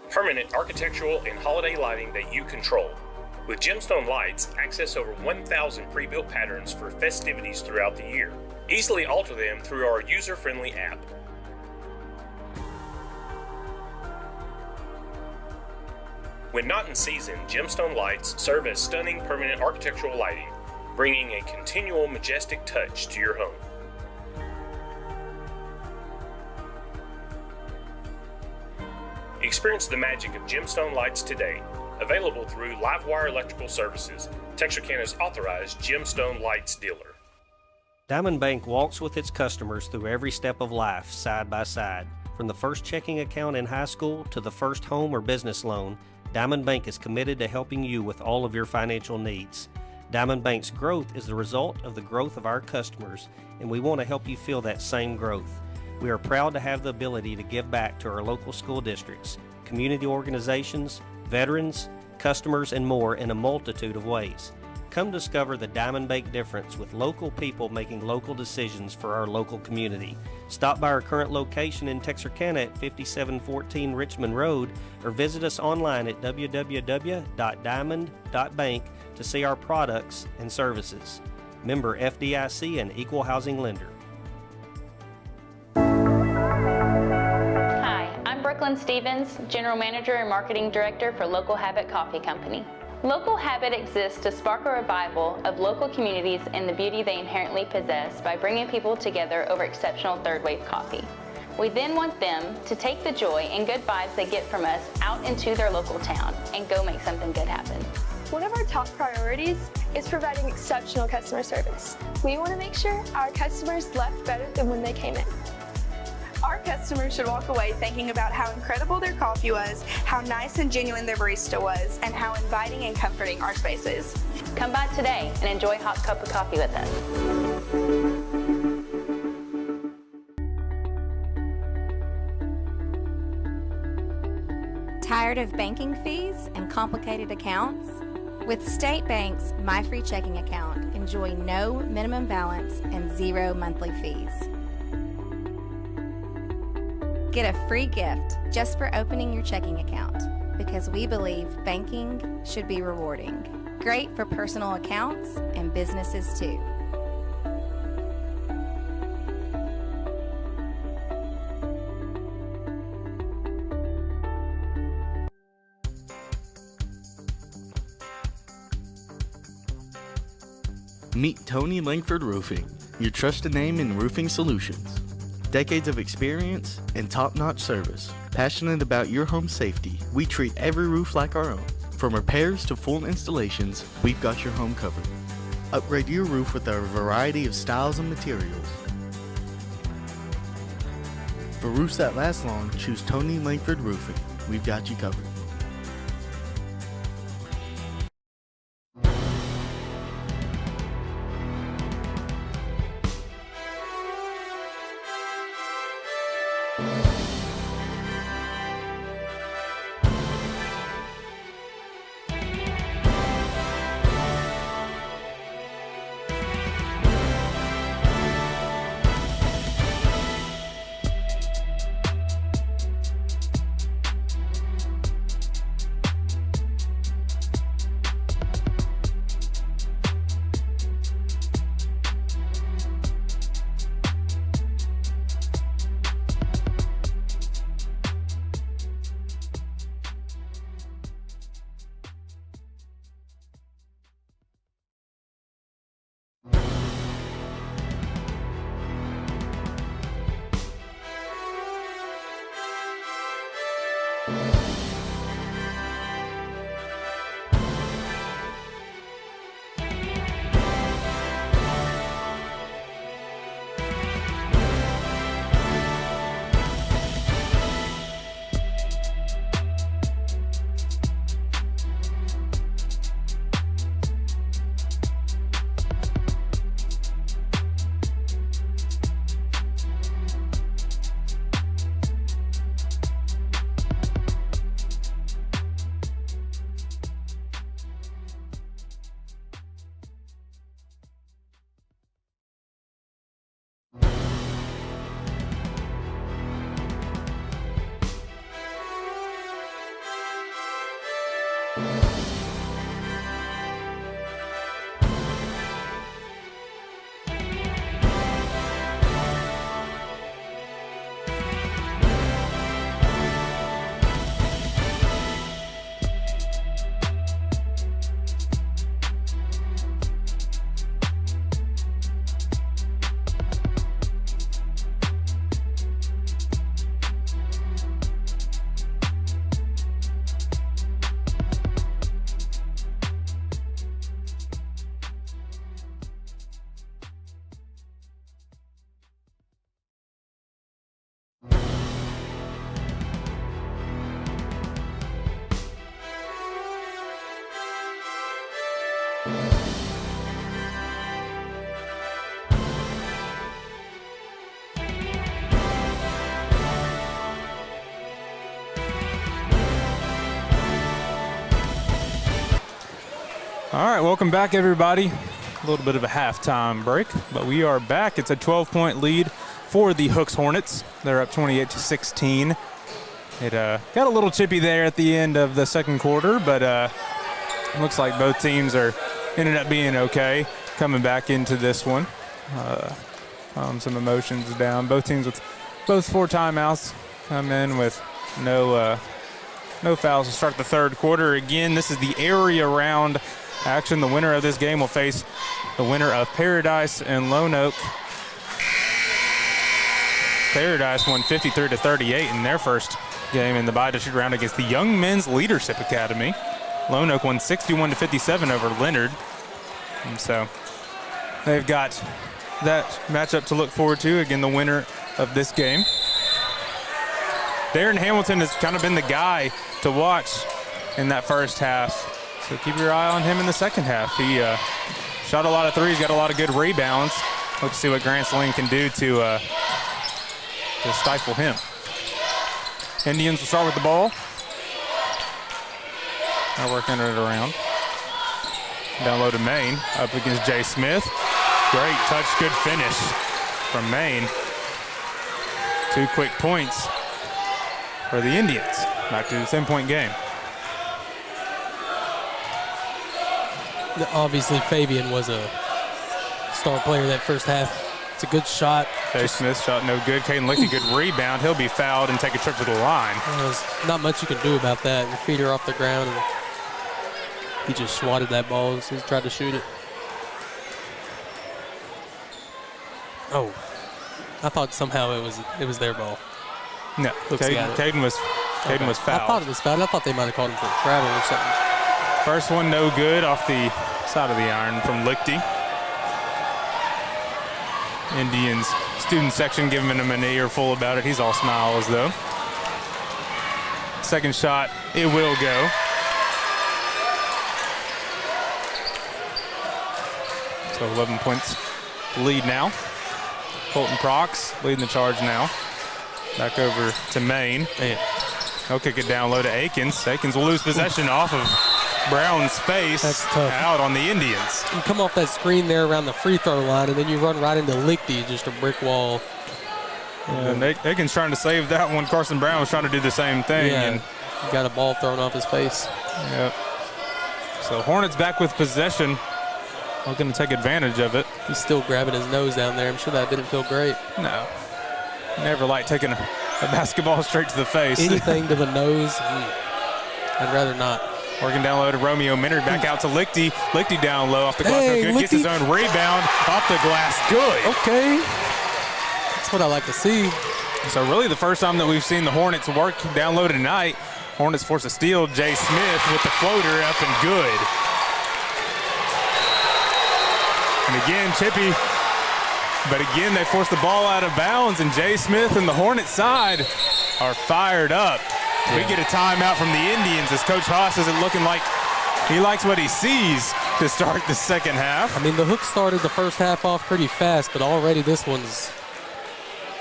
Permanent architectural and holiday lighting that you control. With Gemstone Lights, access over 1,000 pre-built patterns for festivities throughout the year. Easily alter them through our user-friendly app. When not in season, Gemstone Lights serve as stunning permanent architectural lighting, bringing a continual majestic touch to your home. Experience the magic of Gemstone Lights today. Available through Livewire Electrical Services, Texarkana's authorized Gemstone Lights dealer. Diamond Bank walks with its customers through every step of life, side by side. From the first checking account in high school to the first home or business loan, Diamond Bank is committed to helping you with all of your financial needs. Diamond Bank's growth is the result of the growth of our customers, and we want to help you feel that same growth. We are proud to have the ability to give back to our local school districts, community organizations, veterans, customers, and more in a multitude of ways. Come discover the Diamond Bank difference with local people making local decisions for our local community. Stop by our current location in Texarkana at 5714 Richmond Road or visit us online at www.diamond.bank to see our products and services. Member FDIC and Equal Housing Lender. Hi, I'm Brooklyn Stevens, General Manager and Marketing Director for Local Habit Coffee Company. Local Habit exists to spark a revival of local communities and the beauty they inherently possess by bringing people together over exceptional third-wave coffee. We then want them to take the joy and good vibes they get from us out into their local town and go make something good happen. One of our top priorities is providing exceptional customer service. We want to make sure our customers left better than when they came in. Our customers should walk away thinking about how incredible their coffee was, how nice and genuine their barista was, and how inviting and comforting our space is. Come by today and enjoy a hot cup of coffee with us. Tired of banking fees and complicated accounts? With State Bank's My Free Checking Account, enjoy no minimum balance and 0 monthly fees. Get a free gift just for opening your checking account, because we believe banking should be rewarding. Great for personal accounts and businesses too. Meet Tony Langford Roofing, your trusted name in roofing solutions. Decades of experience and top-notch service. Passionate about your home safety, we treat every roof like our own. From repairs to full installations, we've got your home covered. Upgrade your roof with our variety of styles and materials. For roofs that last long, choose Tony Langford Roofing. We've got you covered. All right, welcome back, everybody. A little bit of a halftime break, but we are back. It's a 12-point lead for the Hooks Hornets. They're up 28-16. It got a little chippy there at the end of the second quarter, but looks like both teams ended up being okay coming back into this one. Some emotions down. Both teams with both 4 timeouts come in with no fouls to start the third quarter. Again, this is the area round action. The winner of this game will face the winner of Paradise and Lone Oak. Paradise won 53-38 in their first game in the bi-district round against the Young Men's Leadership Academy. Lone Oak won 61-57 over Leonard. And so they've got that matchup to look forward to. Again, the winner of this game. Darren Hamilton has kind of been the guy to watch in that first half. So keep your eye on him in the second half. He shot a lot of threes, got a lot of good rebounds. Let's see what Grant Saline can do to stifle him. Indians will start with the ball. They're working it around. Down low to Maine, up against Jay Smith. Great touch, good finish from Maine. 2 quick points for the Indians. Back to the 10-point game. Obviously, Fabian was a star player that first half. It's a good shot. Jay Smith shot no good. Caden Lichty, good rebound. He'll be fouled and take a trip to the line. There's not much you can do about that. Your feet are off the ground, and he just swatted that ball as he tried to shoot it. Oh, I thought somehow it was their ball. No, Caden was fouled. I thought it was fouled. I thought they might have called him for travel or something. First one no good off the side of the iron from Lichty. Indians student section giving him an earful about it. He's all smiles though. Second shot, it will go. So 11 points lead now. Colton Prox leading the charge now. Back over to Maine. He'll kick it down low to Akins. Akins will lose possession off of Brown's face. That's tough. Out on the Indians. You come off that screen there around the free throw line, and then you run right into Lichty, just a brick wall. And Akins trying to save that one. Carson Brown was trying to do the same thing. Yeah, and he got a ball thrown off his face. Yep. So Hornets back with possession. Looking to take advantage of it. He's still grabbing his nose down there. I'm sure that didn't feel great. No. Never like taking a basketball straight to the face. Anything to the nose, I'd rather not. Working down low to Romeo Minard, back out to Lichty. Lichty down low off the glass, no good. Gets his own rebound off the glass, good. Okay, that's what I like to see. So really the first time that we've seen the Hornets work down low tonight. Hornets force a steal. Jay Smith with the floater up and good. And again, chippy. But again, they force the ball out of bounds, and Jay Smith and the Hornets side are fired up. Yeah. We get a timeout from the Indians as Coach Haas isn't looking like he likes what he sees to start the second half. I mean, the Hooks started the first half off pretty fast, but already this one's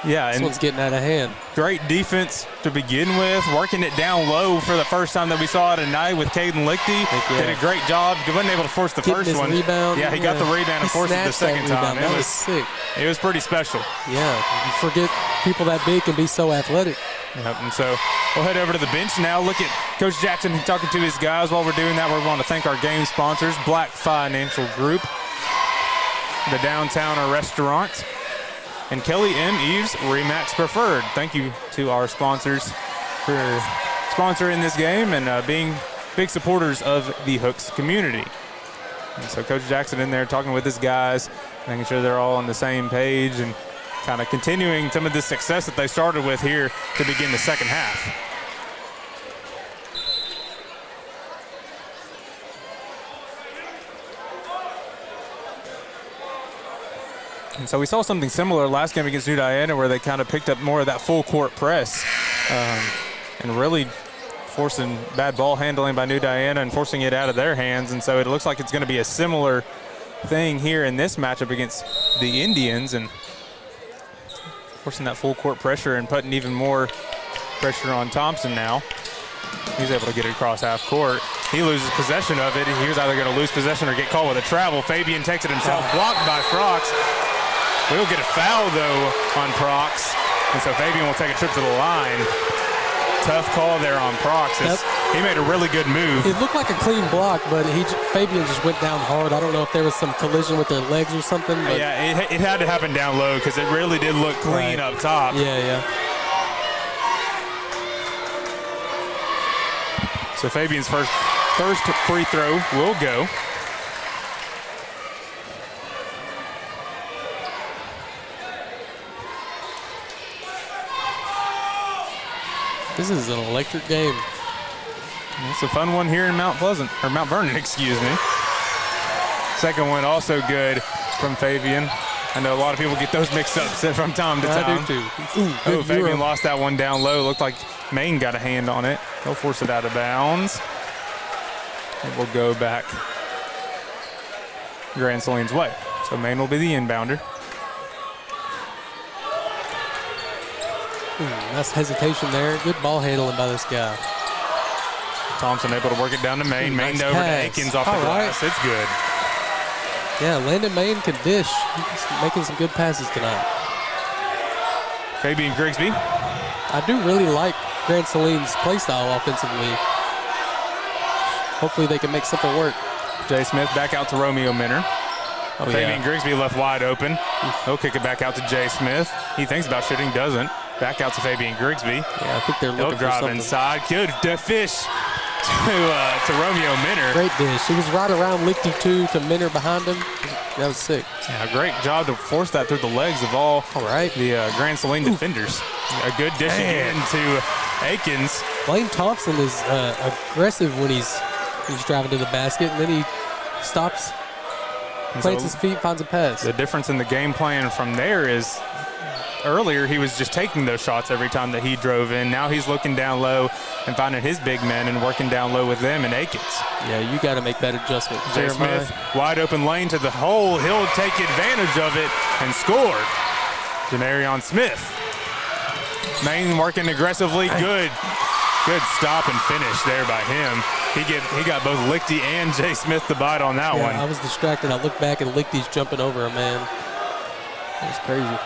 getting out of hand. Great defense to begin with, working it down low for the first time that we saw it tonight with Caden Lichty. Did a great job. He wasn't able to force the first one. Rebound. Yeah, he got the rebound and forced it the second time. That was sick. It was pretty special. Yeah, you forget people that big can be so athletic. Yep, and so we'll head over to the bench now. Look at Coach Jackson talking to his guys. While we're doing that, we want to thank our game sponsors, Black Financial Group, the Downtown Restaurant, and Kelly M. Eves Remax Preferred. Thank you to our sponsors for sponsoring this game and being big supporters of the Hooks community. And so Coach Jackson in there talking with his guys, making sure they're all on the same page and kind of continuing some of the success that they started with here to begin the second half. And so we saw something similar last game against New Diana where they kind of picked up more of that full court press and really forcing bad ball handling by New Diana and forcing it out of their hands. And so it looks like it's going to be a similar thing here in this matchup against the Indians and forcing that full court pressure and putting even more pressure on Thompson now. He's able to get it across half court. he loses possession of it. He was either going to lose possession or get caught with a travel. Fabian takes it himself, blocked by Prox. We'll get a foul, though, on Prox. And so Fabian will take a trip to the line. Tough call there on Prox. He made a really good move. It looked like a clean block, but Fabian just went down hard. I don't know if there was some collision with their legs or something. But Yeah, it had to happen down low because it really did look clean up top. Yeah. So Fabian's first free throw will go. This is an electric game. It's a fun one here in Mount Vernon, excuse me. Second one also good from Fabian. I know a lot of people get those mixed up from time to time. I do too. Fabian lost that one down low. Looked like Maine got a hand on it. He'll force it out of bounds. It will go back Grand Saline's way. So Maine will be the inbounder. Nice hesitation there. Good ball handling by this guy. Thompson able to work it down to Maine. Maine nice over pass. to Akins off the glass. It's good. Yeah, Landon Maine can dish. He's making some good passes tonight. Fabian Grigsby. I do really like Grand Saline's play style offensively. Hopefully they can make something work. Jay Smith back out to Romeo Minner. Fabian Grigsby left wide open. He'll kick it back out to Jay Smith. He thinks about shooting, doesn't. Back out to Fabian Grigsby. Yeah, I think they're looking for drive something. inside. Good fish to Romeo Minner. Great dish. He was right around Lichty 2 to Minner behind him. That was sick. Yeah, great job to force that through the legs of all the Grand Saline defenders. A good dish again to Akins. Blaine Thompson is aggressive when he's driving to the basket, and then he stops, plants his feet, finds a pass. The difference in the game plan from there is earlier he was just taking those shots every time that he drove in. Now he's looking down low and finding his big men and working down low with them and Akins. Yeah, you got to make that adjustment. Jay Smith, wide open lane to the hole. He'll take advantage of it and score. Janarion Smith. Maine working aggressively. Good stop and finish there by him. He got both Lichty and Jay Smith to bite on that one. I was distracted. I looked back and Lichty's jumping over a man. That was crazy.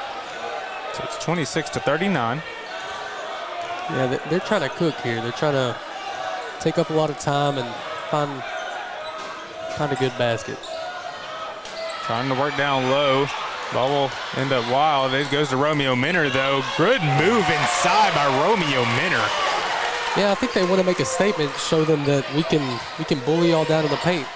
So it's 26-39. Yeah, they're trying to cook here. They're trying to take up a lot of time and find a good basket. Trying to work down low. Ball will end up wild. It goes to Romeo Minner, though. Good move inside by Romeo Minner. Yeah, I think they want to make a statement, show them that we can bully y'all down in the paint.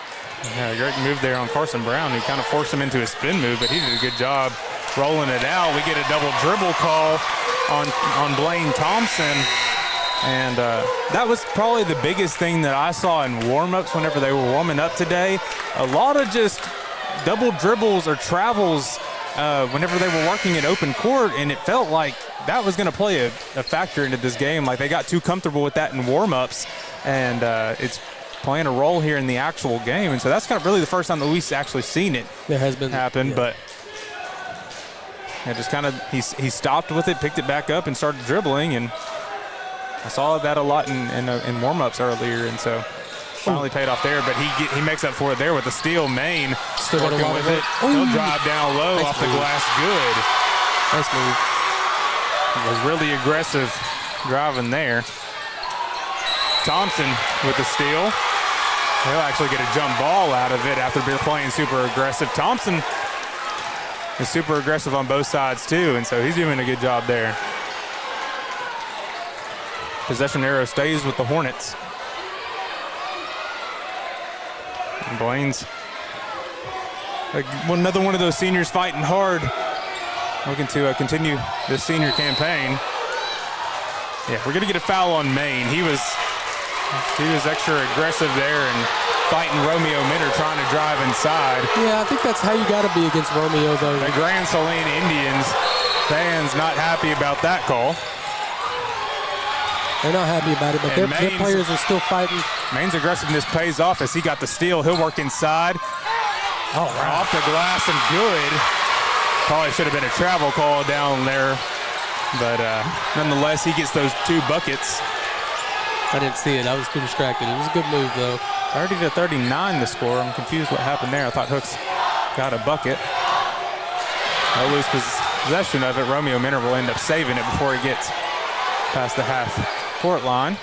Yeah, a great move there on Carson Brown, who kind of forced him into a spin move, but he did a good job rolling it out. We get a double dribble call on Blaine Thompson. And that was probably the biggest thing that I saw in warm-ups whenever they were warming up today. A lot of just double dribbles or travels whenever they were working in open court, and it felt like that was going to play a factor into this game. Like they got too comfortable with that in warm-ups, and it's playing a role here in the actual game. And so that's kind of really the first time that we've actually seen it happen. But it just kind of he stopped with it, picked it back up, and started dribbling. And I saw that a lot in warm-ups earlier, and so finally paid off there. But he makes up for it there with a steal. Maine still got a lot with of it. He'll drive down low off the glass. Good. Nice move. He was really aggressive driving there. Thompson with the steal. He'll actually get a jump ball out of it after playing super aggressive. Thompson is super aggressive on both sides too, and so he's doing a good job there. Possession arrow stays with the Hornets. And Blaine's another one of those seniors fighting hard, looking to continue this senior campaign. Yeah, we're gonna get a foul on Maine. He was extra aggressive there and fighting Romeo Minner, trying to drive inside. Yeah, I think that's how you got to be against Romeo, though. The Grand Saline Indians fans not happy about that call. They're not happy about it, but their players are still fighting. Maine's aggressiveness pays off as he got the steal. He'll work inside. Oh, wow. Off the glass and good. Probably should have been a travel call down there, but nonetheless, he gets those 2 buckets. I didn't see it. I was too distracted. It was a good move, though. 30-39 the score. I'm confused what happened there. I thought Hooks got a bucket. No loose possession of it. Romeo Minner will end up saving it before he gets past the half-court line.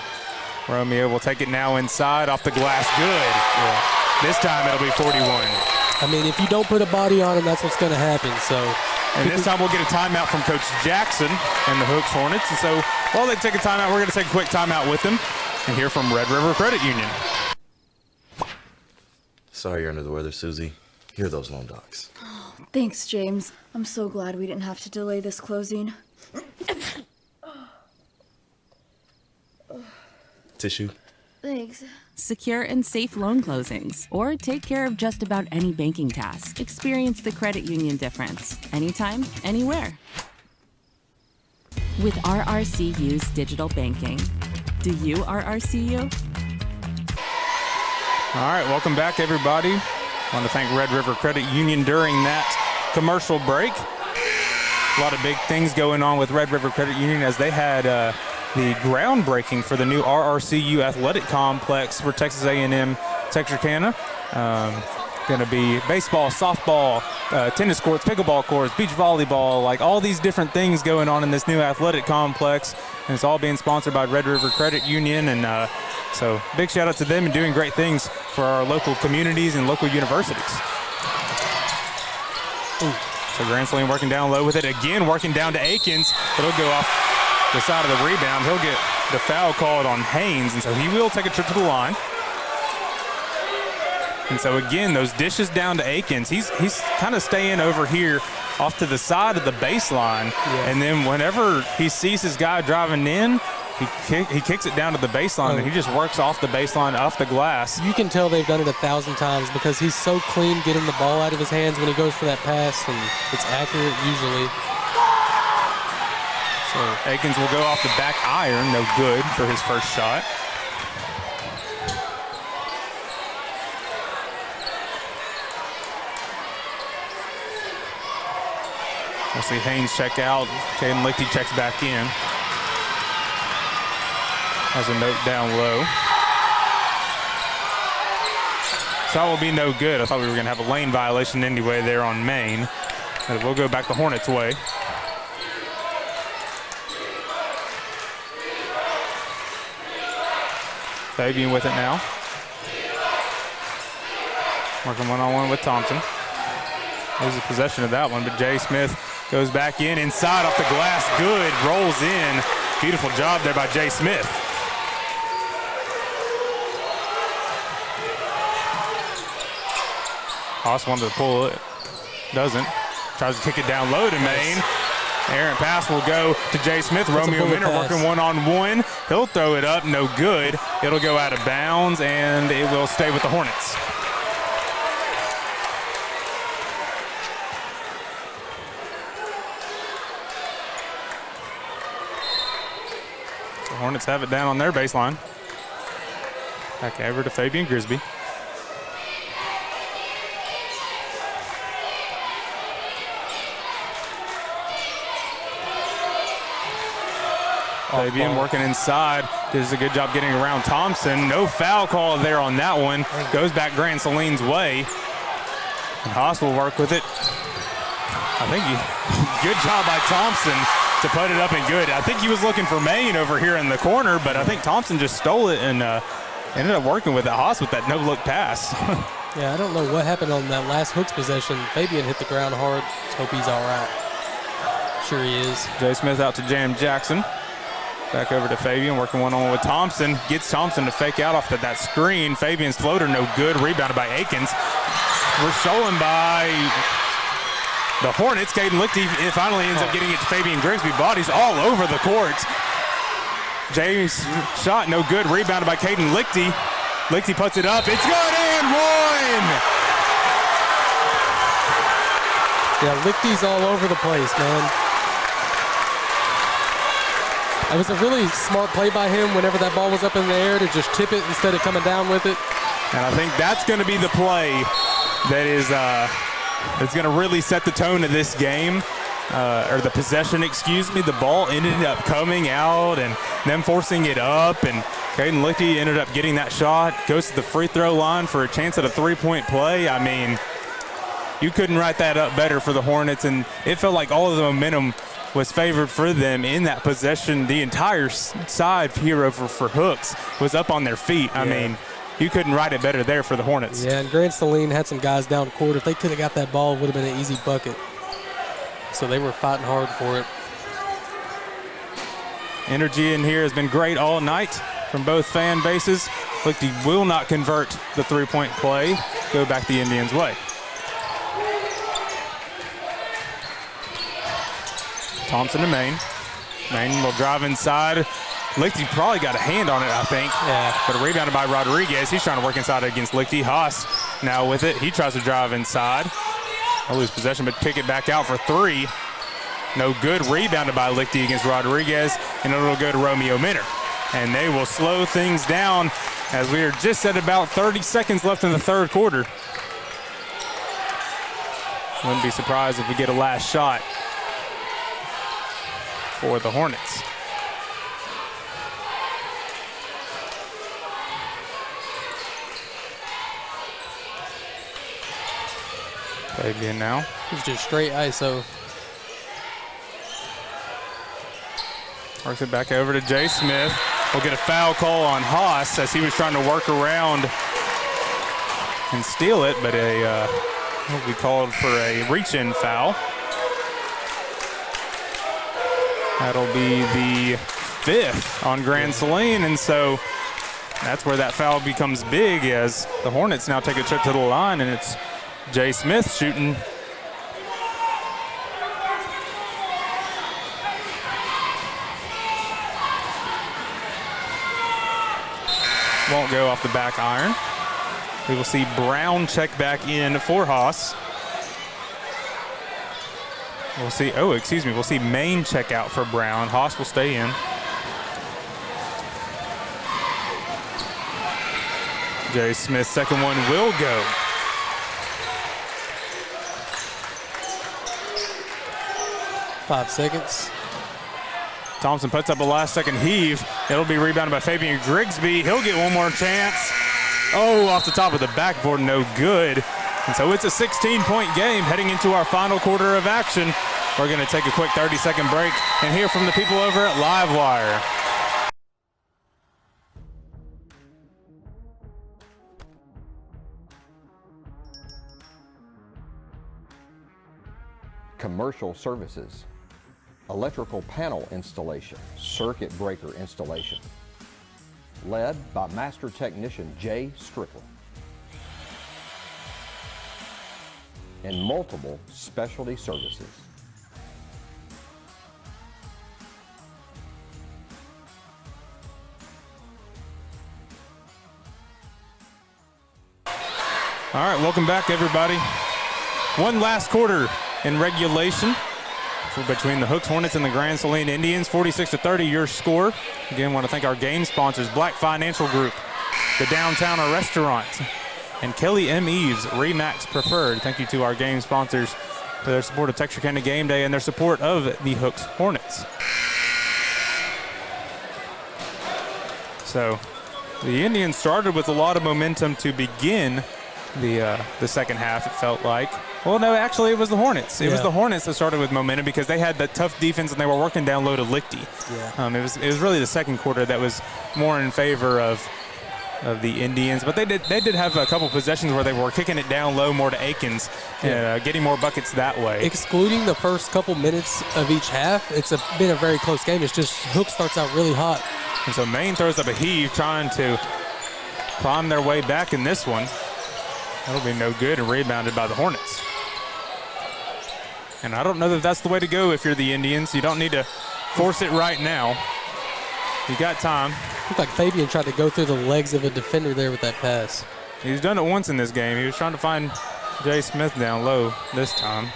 Romeo will take it now inside off the glass. Good. Yeah. This time it'll be 41. I mean, if you don't put a body on him, that's what's going to happen. So, and this time we'll get a timeout from Coach Jackson and the Hooks Hornets. And so while they take a timeout, we're going to take a quick timeout with them and hear from Red River Credit Union. Sorry you're under the weather, Susie. Here are those loan docs. Thanks, James. I'm so glad we didn't have to delay this closing. Tissue? Thanks. Secure and safe loan closings, or take care of just about any banking task. Experience the credit union difference. Anytime, anywhere. With RRCU's digital banking. Do you RRCU? All right, welcome back, everybody. I want to thank Red River Credit Union during that commercial break. A lot of big things going on with Red River Credit Union as they had the groundbreaking for the new RRCU athletic complex for Texas A&M Texarkana. Going to be baseball, softball, tennis courts, pickleball courts, beach volleyball, like all these different things going on in this new athletic complex. And it's all being sponsored by Red River Credit Union. And so big shout out to them and doing great things for our local communities and local universities. Ooh. So Grant Saline working down low with it. Again, working down to Akins. It'll go off the side of the rebound. He'll get the foul called on Haynes, and so he will take a trip to the line. And so again, those dishes down to Akins. He's kind of staying over here off to the side of the baseline. Yeah. And then whenever he sees his guy driving in, he kicks it down to the baseline, and he just works off the baseline, off the glass. You can tell they've done it 1,000 times because he's so clean getting the ball out of his hands when he goes for that pass, and it's accurate usually. So Akins will go off the back iron, no good for his first shot. We'll see Haynes check out. Caden Lichty checks back in. Has a note down low. Shot will be no good. I thought we were going to have a lane violation anyway there on Maine. But we'll go back the Hornets' way. Fabian with it now. Working one-on-one with Thompson. Loses possession of that one, but Jay Smith goes back in, inside off the glass. Good, rolls in. Beautiful job there by Jay Smith. Haas wanted to pull it. Doesn't. Tries to kick it down low to Maine. Errant pass will go to Jay Smith. Romeo Minner working one-on-one. He'll throw it up, no good. It'll go out of bounds, and it will stay with the Hornets. The Hornets have it down on their baseline. Back over to Fabian Grisby. Fabian working inside. Does a good job getting around Thompson. No foul call there on that one. Goes back Grant Saline's way. And Haas will work with it. I think good job by Thompson to put it up and good. I think he was looking for Maine over here in the corner, but I think Thompson just stole it and ended up working with it. Haas with that no-look pass. Yeah, I don't know what happened on that last Hooks possession. Fabian hit the ground hard. Let's hope he's all right. Sure he is. Jay Smith out to Jam Jackson. Back over to Fabian, working one-on-one with Thompson. Gets Thompson to fake out off that screen. Fabian's floater, no good. Rebounded by Akins. We're stolen by the Hornets. Caden Lichty finally ends up getting it to Fabian Grigsby. Bodies all over the court. James' shot, no good. Rebounded by Caden Lichty. Lichty puts it up. It's good and one! Yeah, Lichty's all over the place, man. It was a really smart play by him whenever that ball was up in the air to just tip it instead of coming down with it. And I think that's going to be the play that is that's going to really set the tone of this game. or the possession, excuse me, the ball ended up coming out and them forcing it up, and Caden Lichty ended up getting that shot, goes to the free throw line for a chance at a three-point play. I mean, you couldn't write that up better for the Hornets, and it felt like all of the momentum was favored for them in that possession. The entire side here over for Hooks was up on their feet. I mean, you couldn't write it better there for the Hornets. Yeah, and Grand Saline had some guys down court. If they could have got that ball, it would have been an easy bucket. So they were fighting hard for it. Energy in here has been great all night from both fan bases. Lichty will not convert the three-point play, go back the Indians' way. Thompson to Main. Main will drive inside. Lichty probably got a hand on it, I think. Yeah. But rebounded by Rodriguez. He's trying to work inside against Lichty. Haas now with it. He tries to drive inside. I'll lose possession, but kick it back out for three. No good. Rebounded by Lichty against Rodriguez, and it'll go to Romeo Minner. And they will slow things down as we are just at about 30 seconds left in the third quarter. Wouldn't be surprised if we get a last shot for the Hornets. Fabian now. He's just straight ISO. Works it back over to Jay Smith. We'll get a foul call on Haas as he was trying to work around and steal it, but will be called for a reach-in foul. That'll be the fifth on Grand Saline, and so that's where that foul becomes big as the Hornets now take a trip to the line, and it's Jay Smith shooting. Won't go off the back iron. We will see Brown check back in for Haas. We'll see, we'll see Main check out for Brown. Haas will stay in. Jay Smith's second one will go. Five seconds. Thompson puts up a last-second heave. It'll be rebounded by Fabian Grigsby. He'll get one more chance. Oh, off the top of the backboard, no good. And so it's a 16-point game heading into our final quarter of action. We're going to take a quick 30-second break and hear from the people over at Livewire. Commercial services, electrical panel installation, circuit breaker installation, led by Master Technician Jay Strickland, and multiple specialty services. All right, welcome back, everybody. One last quarter in regulation between the Hooks Hornets and the Grand Saline Indians. 46-30, your score. Again, want to thank our game sponsors, Black Financial Group, the Downtown Restaurant, and Kelly M. Eves, Remax Preferred. Thank you to our game sponsors for their support of Texarkana Game Day and their support of the Hooks Hornets. So the Indians started with a lot of momentum to begin the second half, it felt like. Well, no, actually, it was the Hornets. It was the Hornets that started with momentum because they had that tough defense and they were working down low to Lichty. Yeah. It was really the second quarter that was more in favor of the Indians, but they did have a couple possessions where they were kicking it down low more to Akins, getting more buckets that way. Excluding the first couple minutes of each half, it's been a very close game. It's just Hook starts out really hot. And so Maine throws up a heave, trying to climb their way back in this one. That'll be no good and rebounded by the Hornets. And I don't know that that's the way to go if you're the Indians. You don't need to force it right now. You got time. Looked like Fabian tried to go through the legs of a defender there with that pass. He's done it once in this game. He was trying to find Jay Smith down low this time.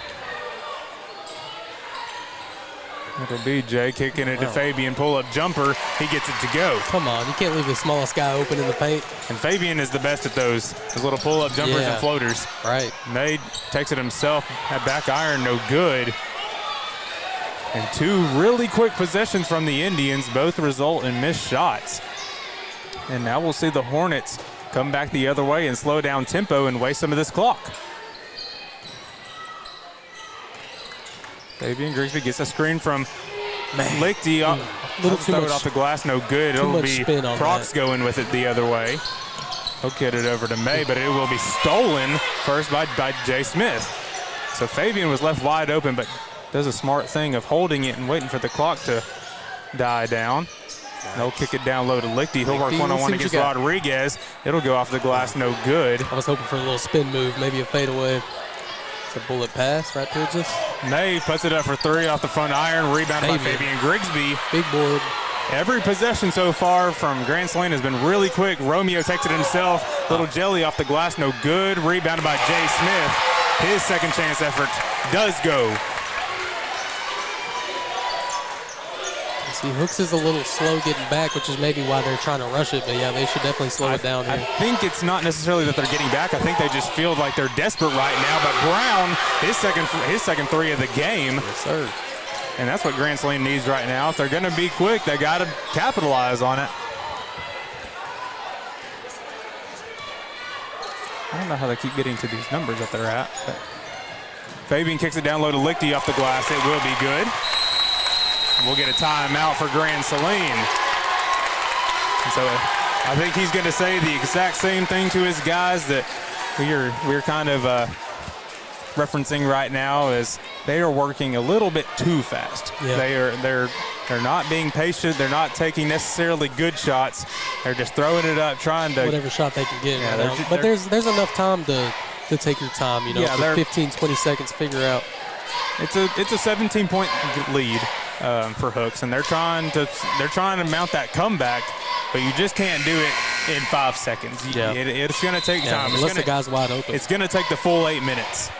It'll be Jay kicking it to Fabian, pull-up jumper. He gets it to go. Come on, you can't leave the smallest guy open in the paint. And Fabian is the best at those little pull-up jumpers and floaters. Right. May takes it himself, had back iron, no good. And 2 really quick possessions from the Indians, both result in missed shots. And now we'll see the Hornets come back the other way and slow down tempo and waste some of this clock. Fabian Grigsby gets a screen from Lichty. A little too throw much. it off the glass, no good. It'll be spin on Prox that. going with it the other way. He'll get it over to May, but it will be stolen first by Jay Smith. So Fabian was left wide open, but does a smart thing of holding it and waiting for the clock to die down. They'll kick it down low to Lichty. He'll work one-on-one against Rodriguez. It'll go off the glass, no good. I was hoping for a little spin move, maybe a fadeaway. It's a bullet pass right towards us. May puts it up for 3 off the front iron, rebounded by Fabian Grigsby. Big board. Every possession so far from Grand Saline has been really quick. Romeo takes it himself. Little jelly off the glass, no good. Rebounded by Jay Smith. His second chance effort does go. See, Hooks is a little slow getting back, which is maybe why they're trying to rush it. But yeah, they should definitely slow it down here. I think it's not necessarily that they're getting back. I think they just feel like they're desperate right now. But Brown, his second 3 of the game. Yes, sir. And that's what Grand Saline needs right now. If they're going to be quick, they got to capitalize on it. I don't know how they keep getting to these numbers that they're at. But Fabian kicks it down low to Lichty off the glass. It will be good. We'll get a timeout for Grand Saline. And so I think he's going to say the exact same thing to his guys that we're kind of referencing right now, is they are working a little bit too fast. Yeah. They're not being patient. They're not taking necessarily good shots. They're just throwing it up, trying to whatever shot they can get. Yeah, right now. But there's enough time to take your time. You know, Yeah, for 15, 20 seconds, figure out. It's a 17-point lead for Hooks, and they're trying to mount that comeback, but you just can't do it in 5 seconds. Yeah. It's going to take time. Unless the guy's wide open. It's going to take the full 8 minutes.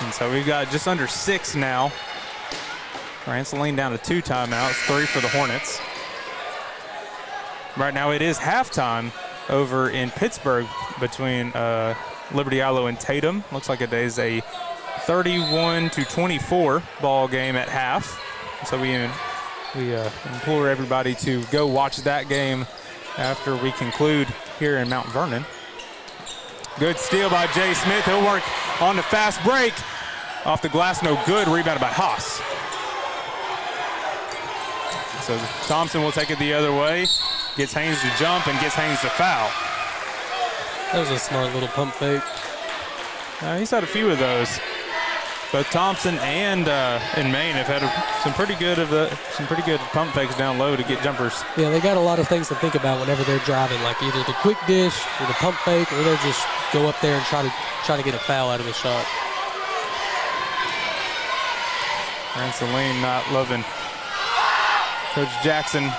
And so we've got just under 6 now. Grand Saline down to 2 timeouts, 3 for the Hornets. Right now it is halftime over in Pittsburgh between Liberty Ilo and Tatum. Looks like it is a 31-24 ball game at half. So we implore everybody to go watch that game after we conclude here in Mount Vernon. Good steal by Jay Smith. He'll work on the fast break. Off the glass, no good. Rebounded by Haas. So Thompson will take it the other way. Gets Haynes to jump and gets Haynes to foul. That was a smart little pump fake. He's had a few of those. Both Thompson and Maine have had some pretty good pump fakes down low to get jumpers. Yeah, they got a lot of things to think about whenever they're driving, like either the quick dish or the pump fake, or they'll just go up there and try to get a foul out of the shot. And Saline not loving Coach Jackson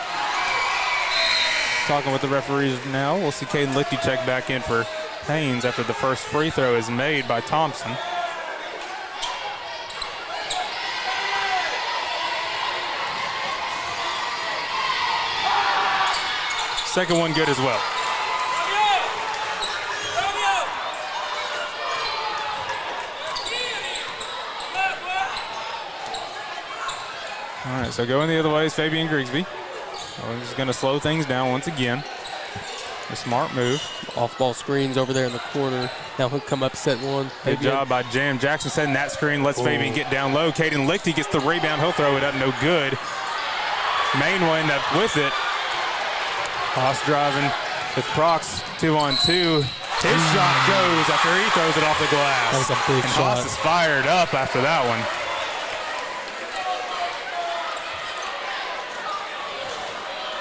talking with the referees now. We'll see Caden Lichty check back in for Haynes after the first free throw is made by Thompson. Second one good as well. All right, so going the other way is Fabian Grigsby. We're just going to slow things down once again. A smart move. Off-ball screens over there in the corner. Now he'll come up, set one. Good job by Jam Jackson setting that screen. Lets Fabian get down low. Caden Lichty gets the rebound. He'll throw it up, no good. Maine will end up with it. Haas driving with Prox, 2-on-2. His shot goes after he throws it off the glass. That was a big shot. Haas is fired up after that one.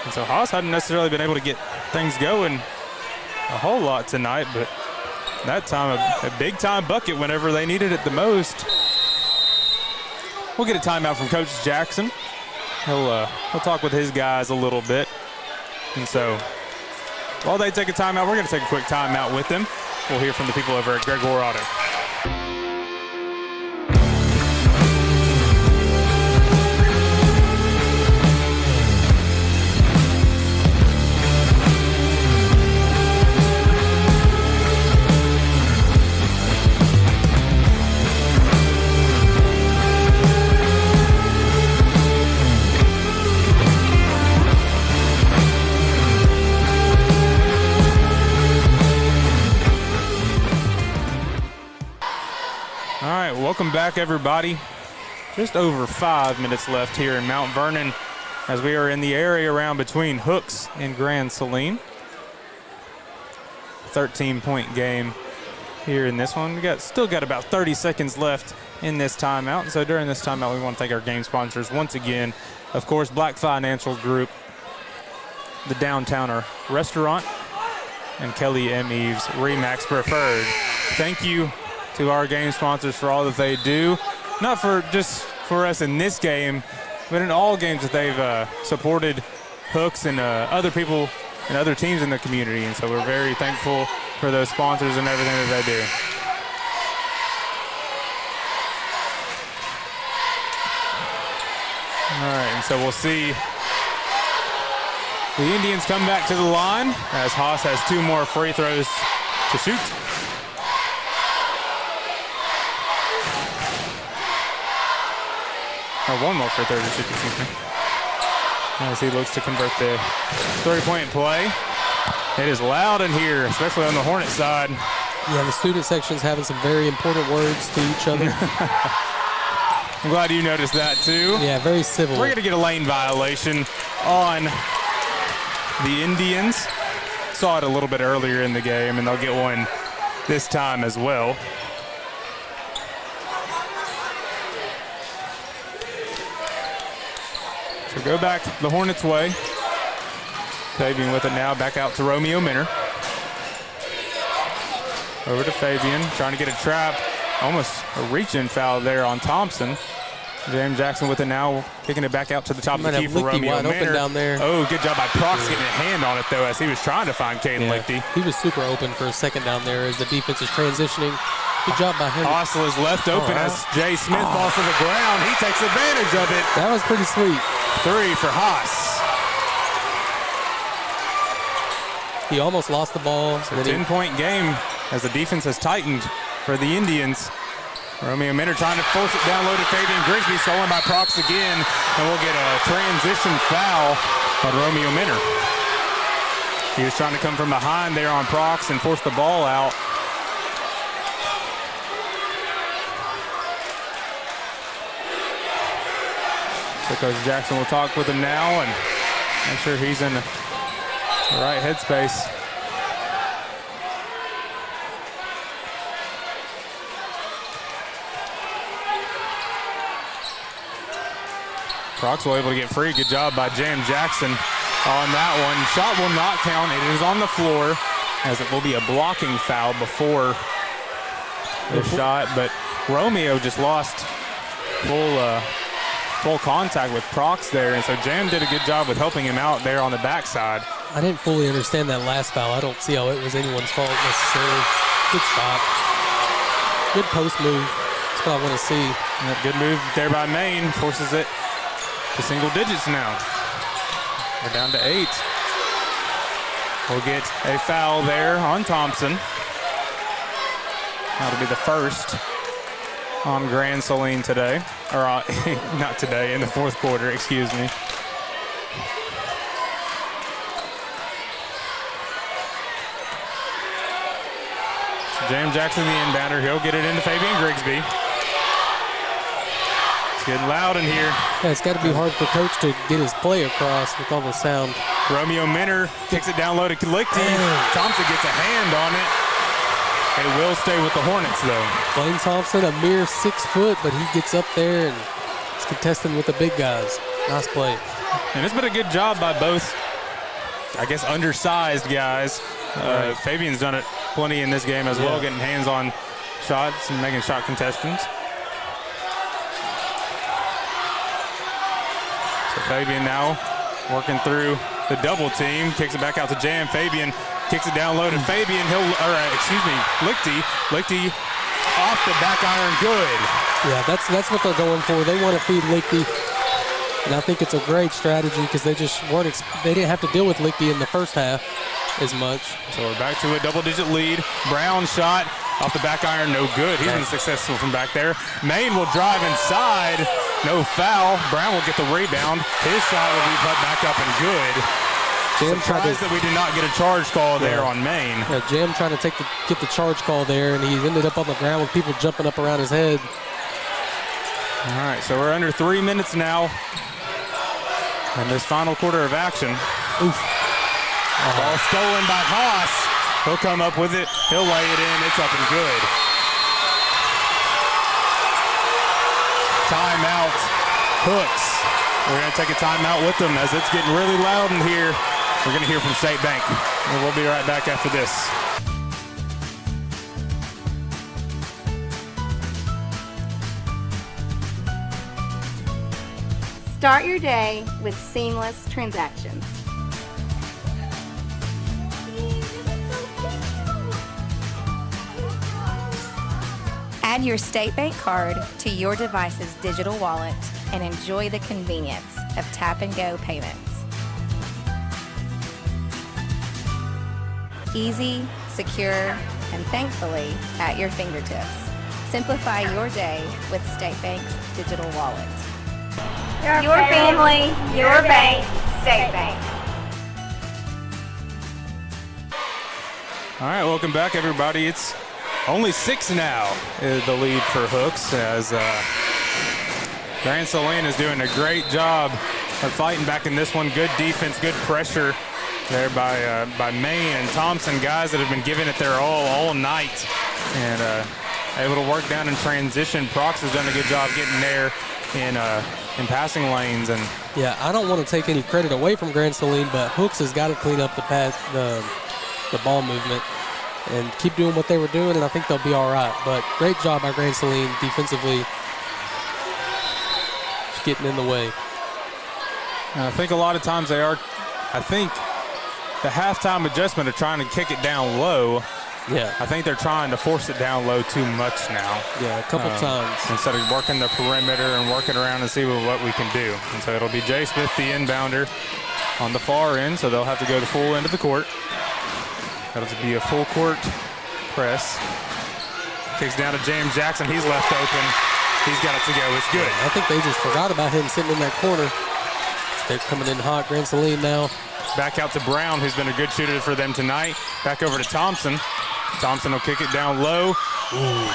And so Haas hadn't necessarily been able to get things going a whole lot tonight, but that time a big-time bucket whenever they needed it the most. We'll get a timeout from Coach Jackson. He'll talk with his guys a little bit. And so while they take a timeout, we're going to take a quick timeout with them. We'll hear from the people over at Gregor Auto. back, everybody. Just over 5 minutes left here in Mount Vernon as we are in the area around between Hooks and Grand Saline. 13-point game here in this one. We still got about 30 seconds left in this timeout. And so during this timeout, we want to thank our game sponsors once again. Of course, Black Financial Group, the Downtowner Restaurant, and Kelly M. Eves Remax Preferred. Thank you to our game sponsors for all that they do. Not for just for us in this game, but in all games that they've supported Hooks and other people and other teams in the community. And so we're very thankful for those sponsors and everything that they do. All right, and so we'll see the Indians come back to the line as Haas has 2 more free throws to shoot. Or 1 more free throw to shoot, excuse me. As he looks to convert the 3-point play. It is loud in here, especially on the Hornet side. Yeah, the student section's having some very important words to each other. I'm glad you noticed that too. Yeah, very civil. We're going to get a lane violation on the Indians. Saw it a little bit earlier in the game, and they'll get one this time as well. So go back the Hornets' way. Fabian with it now, back out to Romeo Minner. Over to Fabian, trying to get a trap. Almost a reach-in foul there on Thompson. James Jackson with it now, kicking it back out to the top of the key for Romeo Minner. Open down there. Oh, good job by Prox getting a hand on it, though, as he was trying to find Caden Lichty. He was super open for a second down there as the defense is transitioning. Good job by him. Hostel is left open as Jay Smith falls to the ground. He takes advantage of it. That was pretty sweet. 3 for Haas. He almost lost the ball. It's a 10-point game as the defense has tightened for the Indians. Romeo Minner trying to force it down low to Fabian Grigsby, stolen by Prox again, and we'll get a transition foul on Romeo Minner. He was trying to come from behind there on Prox and force the ball out. So Coach Jackson will talk with him now and make sure he's in the right headspace. Proxwell able to get free. Good job by James Jackson on that one. Shot will not count. It is on the floor as it will be a blocking foul before the shot. But Romeo just lost full contact with Prox there. And so Jam did a good job with helping him out there on the backside. I didn't fully understand that last foul. I don't see how it was anyone's fault necessarily. Good shot. Good post move. That's what I want to see. Good move there by Maine. Forces it to single digits now. We're down to 8. We'll get a foul there on Thompson. That'll be the first on Grand Saline today. Or not today, in the 4th quarter, excuse me. James Jackson, the inbounder. He'll get it into Fabian Grigsby. Getting loud in here. Yeah, it's got to be hard for Coach to get his play across with all the sound. Romeo Minner kicks it down low to Lichty. Thompson gets a hand on it. It will stay with the Hornets, though. Blaine Thompson, a mere 6 foot, but he gets up there and is contesting with the big guys. Nice play. And it's been a good job by both, I guess, undersized guys. Right. Fabian's done it plenty in this game as well, getting hands on shots and making shot contestations. Fabian now working through the double team, kicks it back out to Jam. Fabian kicks it down low to Fabian. Lichty. Lichty off the back iron, good. Yeah, that's what they're going for. They want to feed Lichty, and I think it's a great strategy because they didn't have to deal with Lichty in the first half as much. So we're back to a double-digit lead. Brown shot off the back iron, no good. He's been successful from back there. Maine will drive inside. No foul. Brown will get the rebound. His shot will be put back up and good. Jam surprised that we did not get a charge call there on Maine. Yeah, Jam trying to get the charge call there, and he ended up on the ground with people jumping up around his head. All right, so we're under 3 minutes now in this final quarter of action. Oof. Ball stolen by Haas. He'll come up with it. He'll lay it in. It's up and good. Timeout, Hooks. We're going to take a timeout with them as it's getting really loud in here. We're going to hear from State Bank. And we'll be right back after this. Start your day with seamless transactions. Add your State Bank card to your device's digital wallet and enjoy the convenience of tap-and-go payments. Easy, secure, and thankfully at your fingertips. Simplify your day with State Bank's digital wallet. Your family, your bank, State Bank. All right, welcome back, everybody. It's only 6 now, the lead for Hooks, as Grand Saline is doing a great job of fighting back in this one. Good defense, good pressure there by May and Thompson, guys that have been giving it their all night, and able to work down in transition. Prox has done a good job getting there in passing lanes. And yeah, I don't want to take any credit away from Grand Saline, but Hooks has got to clean up the ball movement and keep doing what they were doing, and I think they'll be all right. But great job by Grand Saline defensively, just getting in the way. I think a lot of times they are. I think the halftime adjustment of trying to kick it down low. Yeah. I think they're trying to force it down low too much now. Yeah, a couple times. Instead of working the perimeter and working around and see what we can do. And so it'll be Jay Smith, the inbounder, on the far end, so they'll have to go the full end of the court. That'll be a full court press. Kicks down to James Jackson. He's left open. He's got it to go. It's good. I think they just forgot about him sitting in that corner. They're coming in hot. Grand Saline now. Back out to Brown, who's been a good shooter for them tonight. Back over to Thompson. Thompson will kick it down low. Ooh.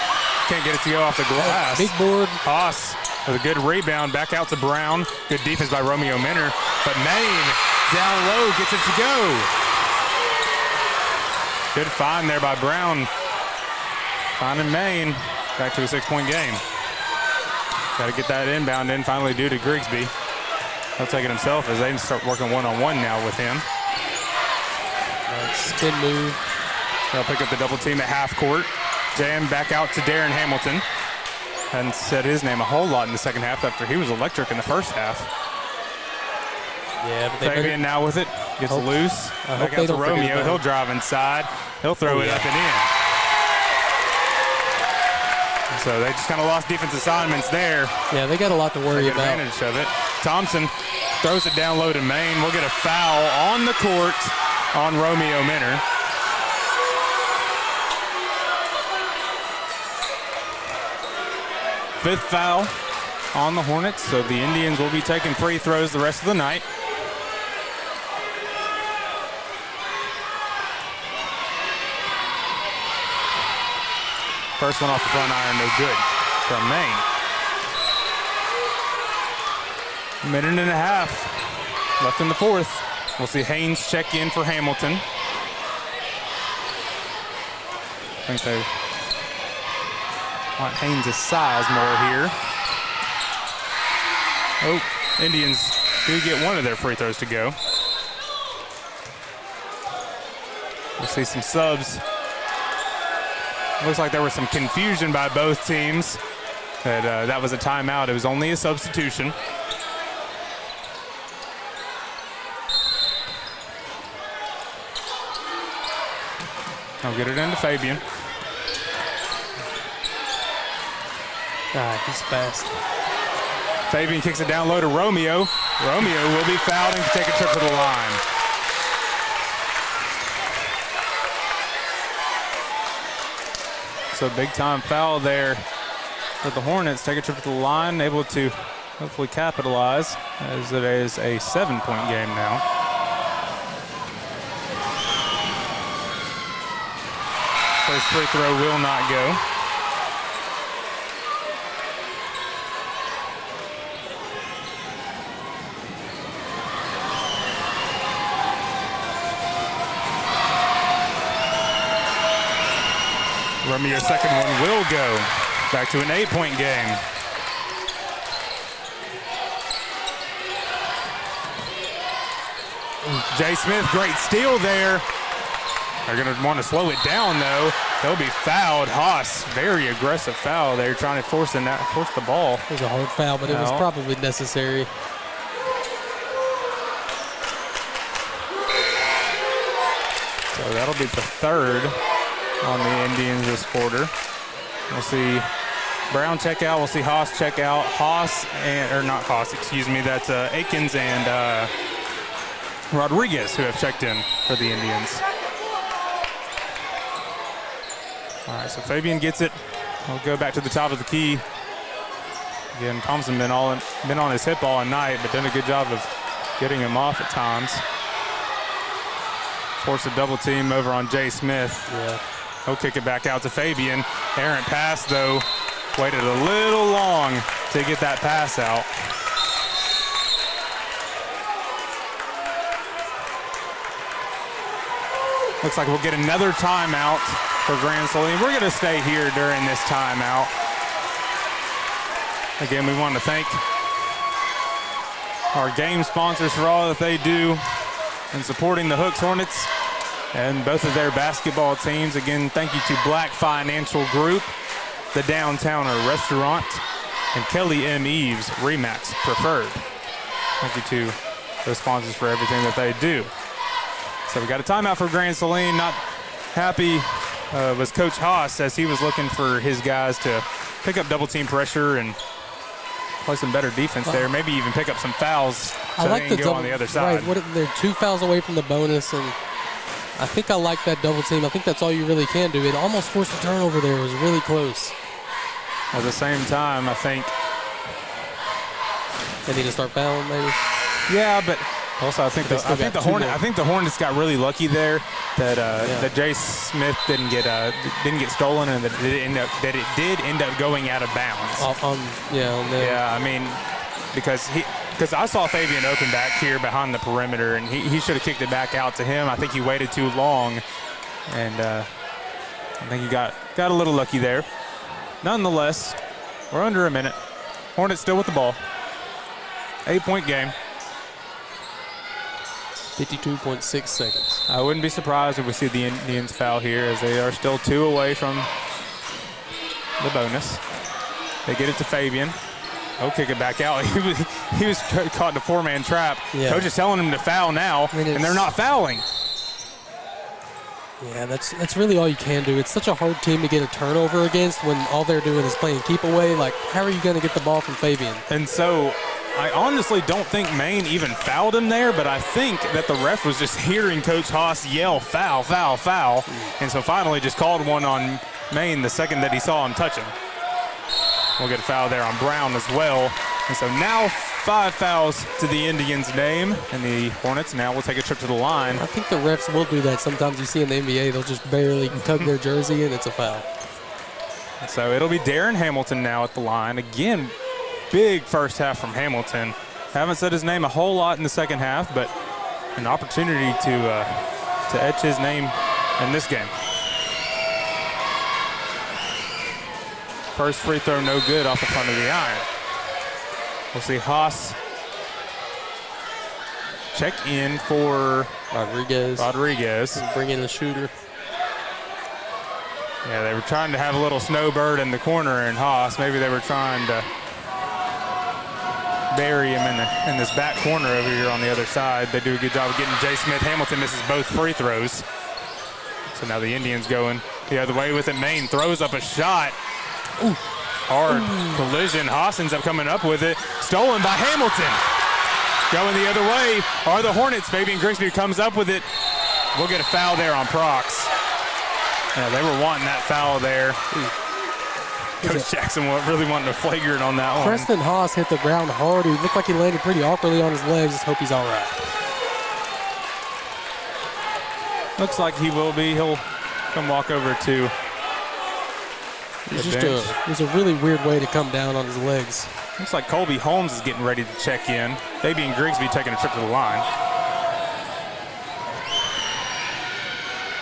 Can't get it to go off the glass. Big board. Haas with a good rebound. Back out to Brown. Good defense by Romeo Minner. But Maine down low gets it to go. Good find there by Brown. Finding Maine. Back to a 6-point game. Got to get that inbound in finally due to Grigsby. He'll take it himself as they start working one-on-one now with him. Spin move. They'll pick up the double team at half court. Jam back out to Darren Hamilton. Hadn't said his name a whole lot in the second half after he was electric in the first half. Yeah, but they Fabian now with it. Gets loose. Back out to Romeo. He'll drive inside. He'll throw it up and in. So they just kind of lost defense assignments there. Yeah, they got a lot to worry about. Advantage of it. Thompson throws it down low to Maine. We'll get a foul on the court on Romeo Minner. Fifth foul on the Hornets, so the Indians will be taking free throws the rest of the night. First one off the front iron, no good from Maine. Minute and a half left in the fourth. We'll see Haynes check in for Hamilton. I think they want Haynes' size more here. Oh, Indians do get one of their free throws to go. We'll see some subs. Looks like there was some confusion by both teams. That was a timeout. It was only a substitution. I'll get it into Fabian. He's fast. Fabian kicks it down low to Romeo. Romeo will be fouled and take a trip to the line. So big time foul there for the Hornets. Take a trip to the line, able to hopefully capitalize as it is a 7-point game now. First free throw will not go. Romeo's second one will go. Back to an 8-point game. Jay Smith, great steal there. They're going to want to slow it down, though. They'll be fouled. Haas, very aggressive foul there, trying to force the ball. It was a hard foul, but it was probably necessary. So that'll be the third on the Indians this quarter. We'll see Brown check out. We'll see Haas check out. That's Akins and Rodriguez who have checked in for the Indians. All right, so Fabian gets it. We'll go back to the top of the key. Again, Thompson been on his hip all night, but done a good job of getting him off at times. Force a double team over on Jay Smith. Yeah. He'll kick it back out to Fabian. Errant pass, though. Waited a little long to get that pass out. Looks like we'll get another timeout for Grand Saline. We're going to stay here during this timeout. Again, we want to thank our game sponsors for all that they do in supporting the Hooks Hornets and both of their basketball teams. Again, thank you to Black Financial Group, the Downtowner Restaurant, and Kelly M. Eves, Remax Preferred. Thank you to those sponsors for everything that they do. So we got a timeout for Grand Saline. Not happy was Coach Haas as he was looking for his guys to pick up double team pressure and play some better defense there. Maybe even pick up some fouls so I like they can go on the other side. Right, they're 2 fouls away from the bonus, and I think I like that double team. I think that's all you really can do. It almost forced a turnover there. It was really close. At the same time, I think they need to start fouling, maybe. Yeah, but also I think the Hornets got really lucky there that Jay Smith didn't get stolen and that it did end up going out of bounds. I mean, because I saw Fabian open back here behind the perimeter, and he should have kicked it back out to him. I think he waited too long, and I think he got a little lucky there. Nonetheless, we're under a minute. Hornets still with the ball. 8-point game. 52.6 seconds. I wouldn't be surprised if we see the Indians foul here, as they are still 2 away from the bonus. They get it to Fabian. He'll kick it back out. He was caught in a 4-man trap. Yeah. Coach is telling him to foul now, and they're not fouling. Yeah, that's really all you can do. It's such a hard team to get a turnover against when all they're doing is playing keep away. Like, how are you going to get the ball from Fabian? And so I honestly don't think Maine even fouled him there, but I think that the ref was just hearing Coach Haas yell, foul, foul, foul, and so finally just called one on Maine the second that he saw him touch him. We'll get a foul there on Brown as well. And so now 5 fouls to the Indians' name, and the Hornets now will take a trip to the line. I think the refs will do that. Sometimes you see in the NBA, they'll just barely tug their jersey, and it's a foul. So it'll be Darren Hamilton now at the line. Again, big first half from Hamilton. Haven't said his name a whole lot in the second half, but an opportunity to etch his name in this game. First free throw no good off the front of the iron. We'll see Haas check in for Rodriguez. Bring in a shooter. Yeah, they were trying to have a little snowbird in the corner in Haas. Maybe they were trying to bury him in this back corner over here on the other side. They do a good job of getting Jay Smith. Hamilton misses both free throws. So now the Indians going the other way with it. Maine throws up a shot. Ooh. Hard collision. Haas ends up coming up with it. Stolen by Hamilton. Going the other way are the Hornets. Fabian Grigsby comes up with it. We'll get a foul there on Prox. Yeah, they were wanting that foul there. Coach Jackson really wanting a flagrant on that one. Preston Haas hit the ground hard. He looked like he landed pretty awkwardly on his legs. Just hope he's all right. Looks like he will be. He'll come walk over to it was a really weird way to come down on his legs. Looks like Colby Holmes is getting ready to check in. Fabian Grigsby taking a trip to the line.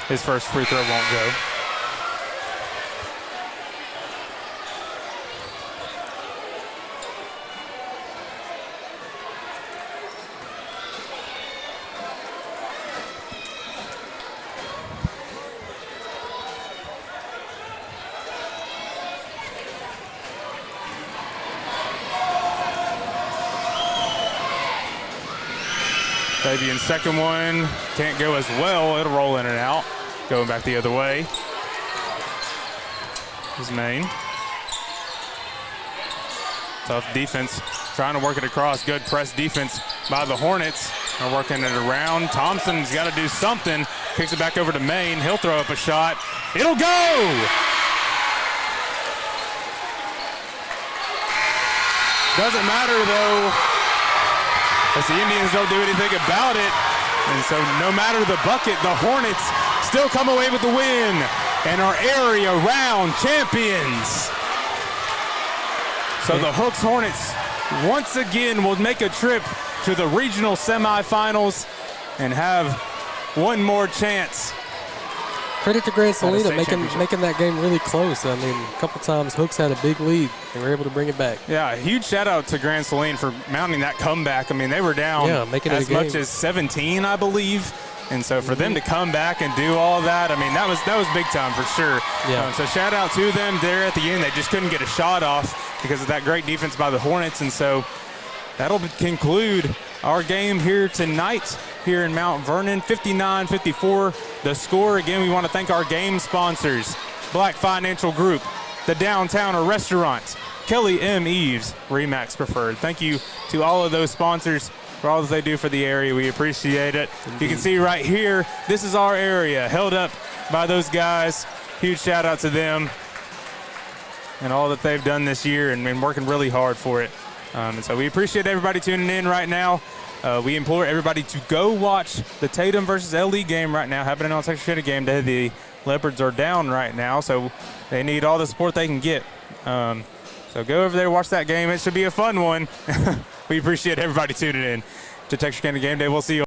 His first free throw won't go. Fabian's second one can't go as well. It'll roll in and out. Going back the other way. His main. Tough defense. Trying to work it across. Good press defense by the Hornets. They're working it around. Thompson's got to do something. Kicks it back over to Maine. He'll throw up a shot. It'll go! Doesn't matter though, as the Indians don't do anything about it. And so no matter the bucket, the Hornets still come away with the win and are area round champions. So the Hooks Hornets once again will make a trip to the regional semifinals and have one more chance. Credit to Grand Saline making that game really close. I mean, a couple times Hooks had a big lead and were able to bring it back. Yeah, a huge shout out to Grand Saline for mounting that comeback. I mean, they were down making as much as 17, I believe. And so for them to come back and do all that, I mean, that was big time for sure. Yeah. So shout out to them there at the end. They just couldn't get a shot off because of that great defense by the Hornets. And so that'll conclude our game here tonight here in Mount Vernon, 59-54 the score. Again, we want to thank our game sponsors, Black Financial Group, the Downtowner Restaurant, Kelly M. Eves, Remax Preferred. Thank you to all of those sponsors for all that they do for the area. We appreciate it. Indeed. You can see right here, this is our area held up by those guys. Huge shout out to them and all that they've done this year and been working really hard for it. And so we appreciate everybody tuning in right now. We implore everybody to go watch the Tatum versus LE game right now, happening on Texarkana Gameday. The Leopards are down right now, so they need all the support they can get. So go over there, watch that game. It should be a fun one. We appreciate everybody tuning in to Texarkana Gameday. We'll see you.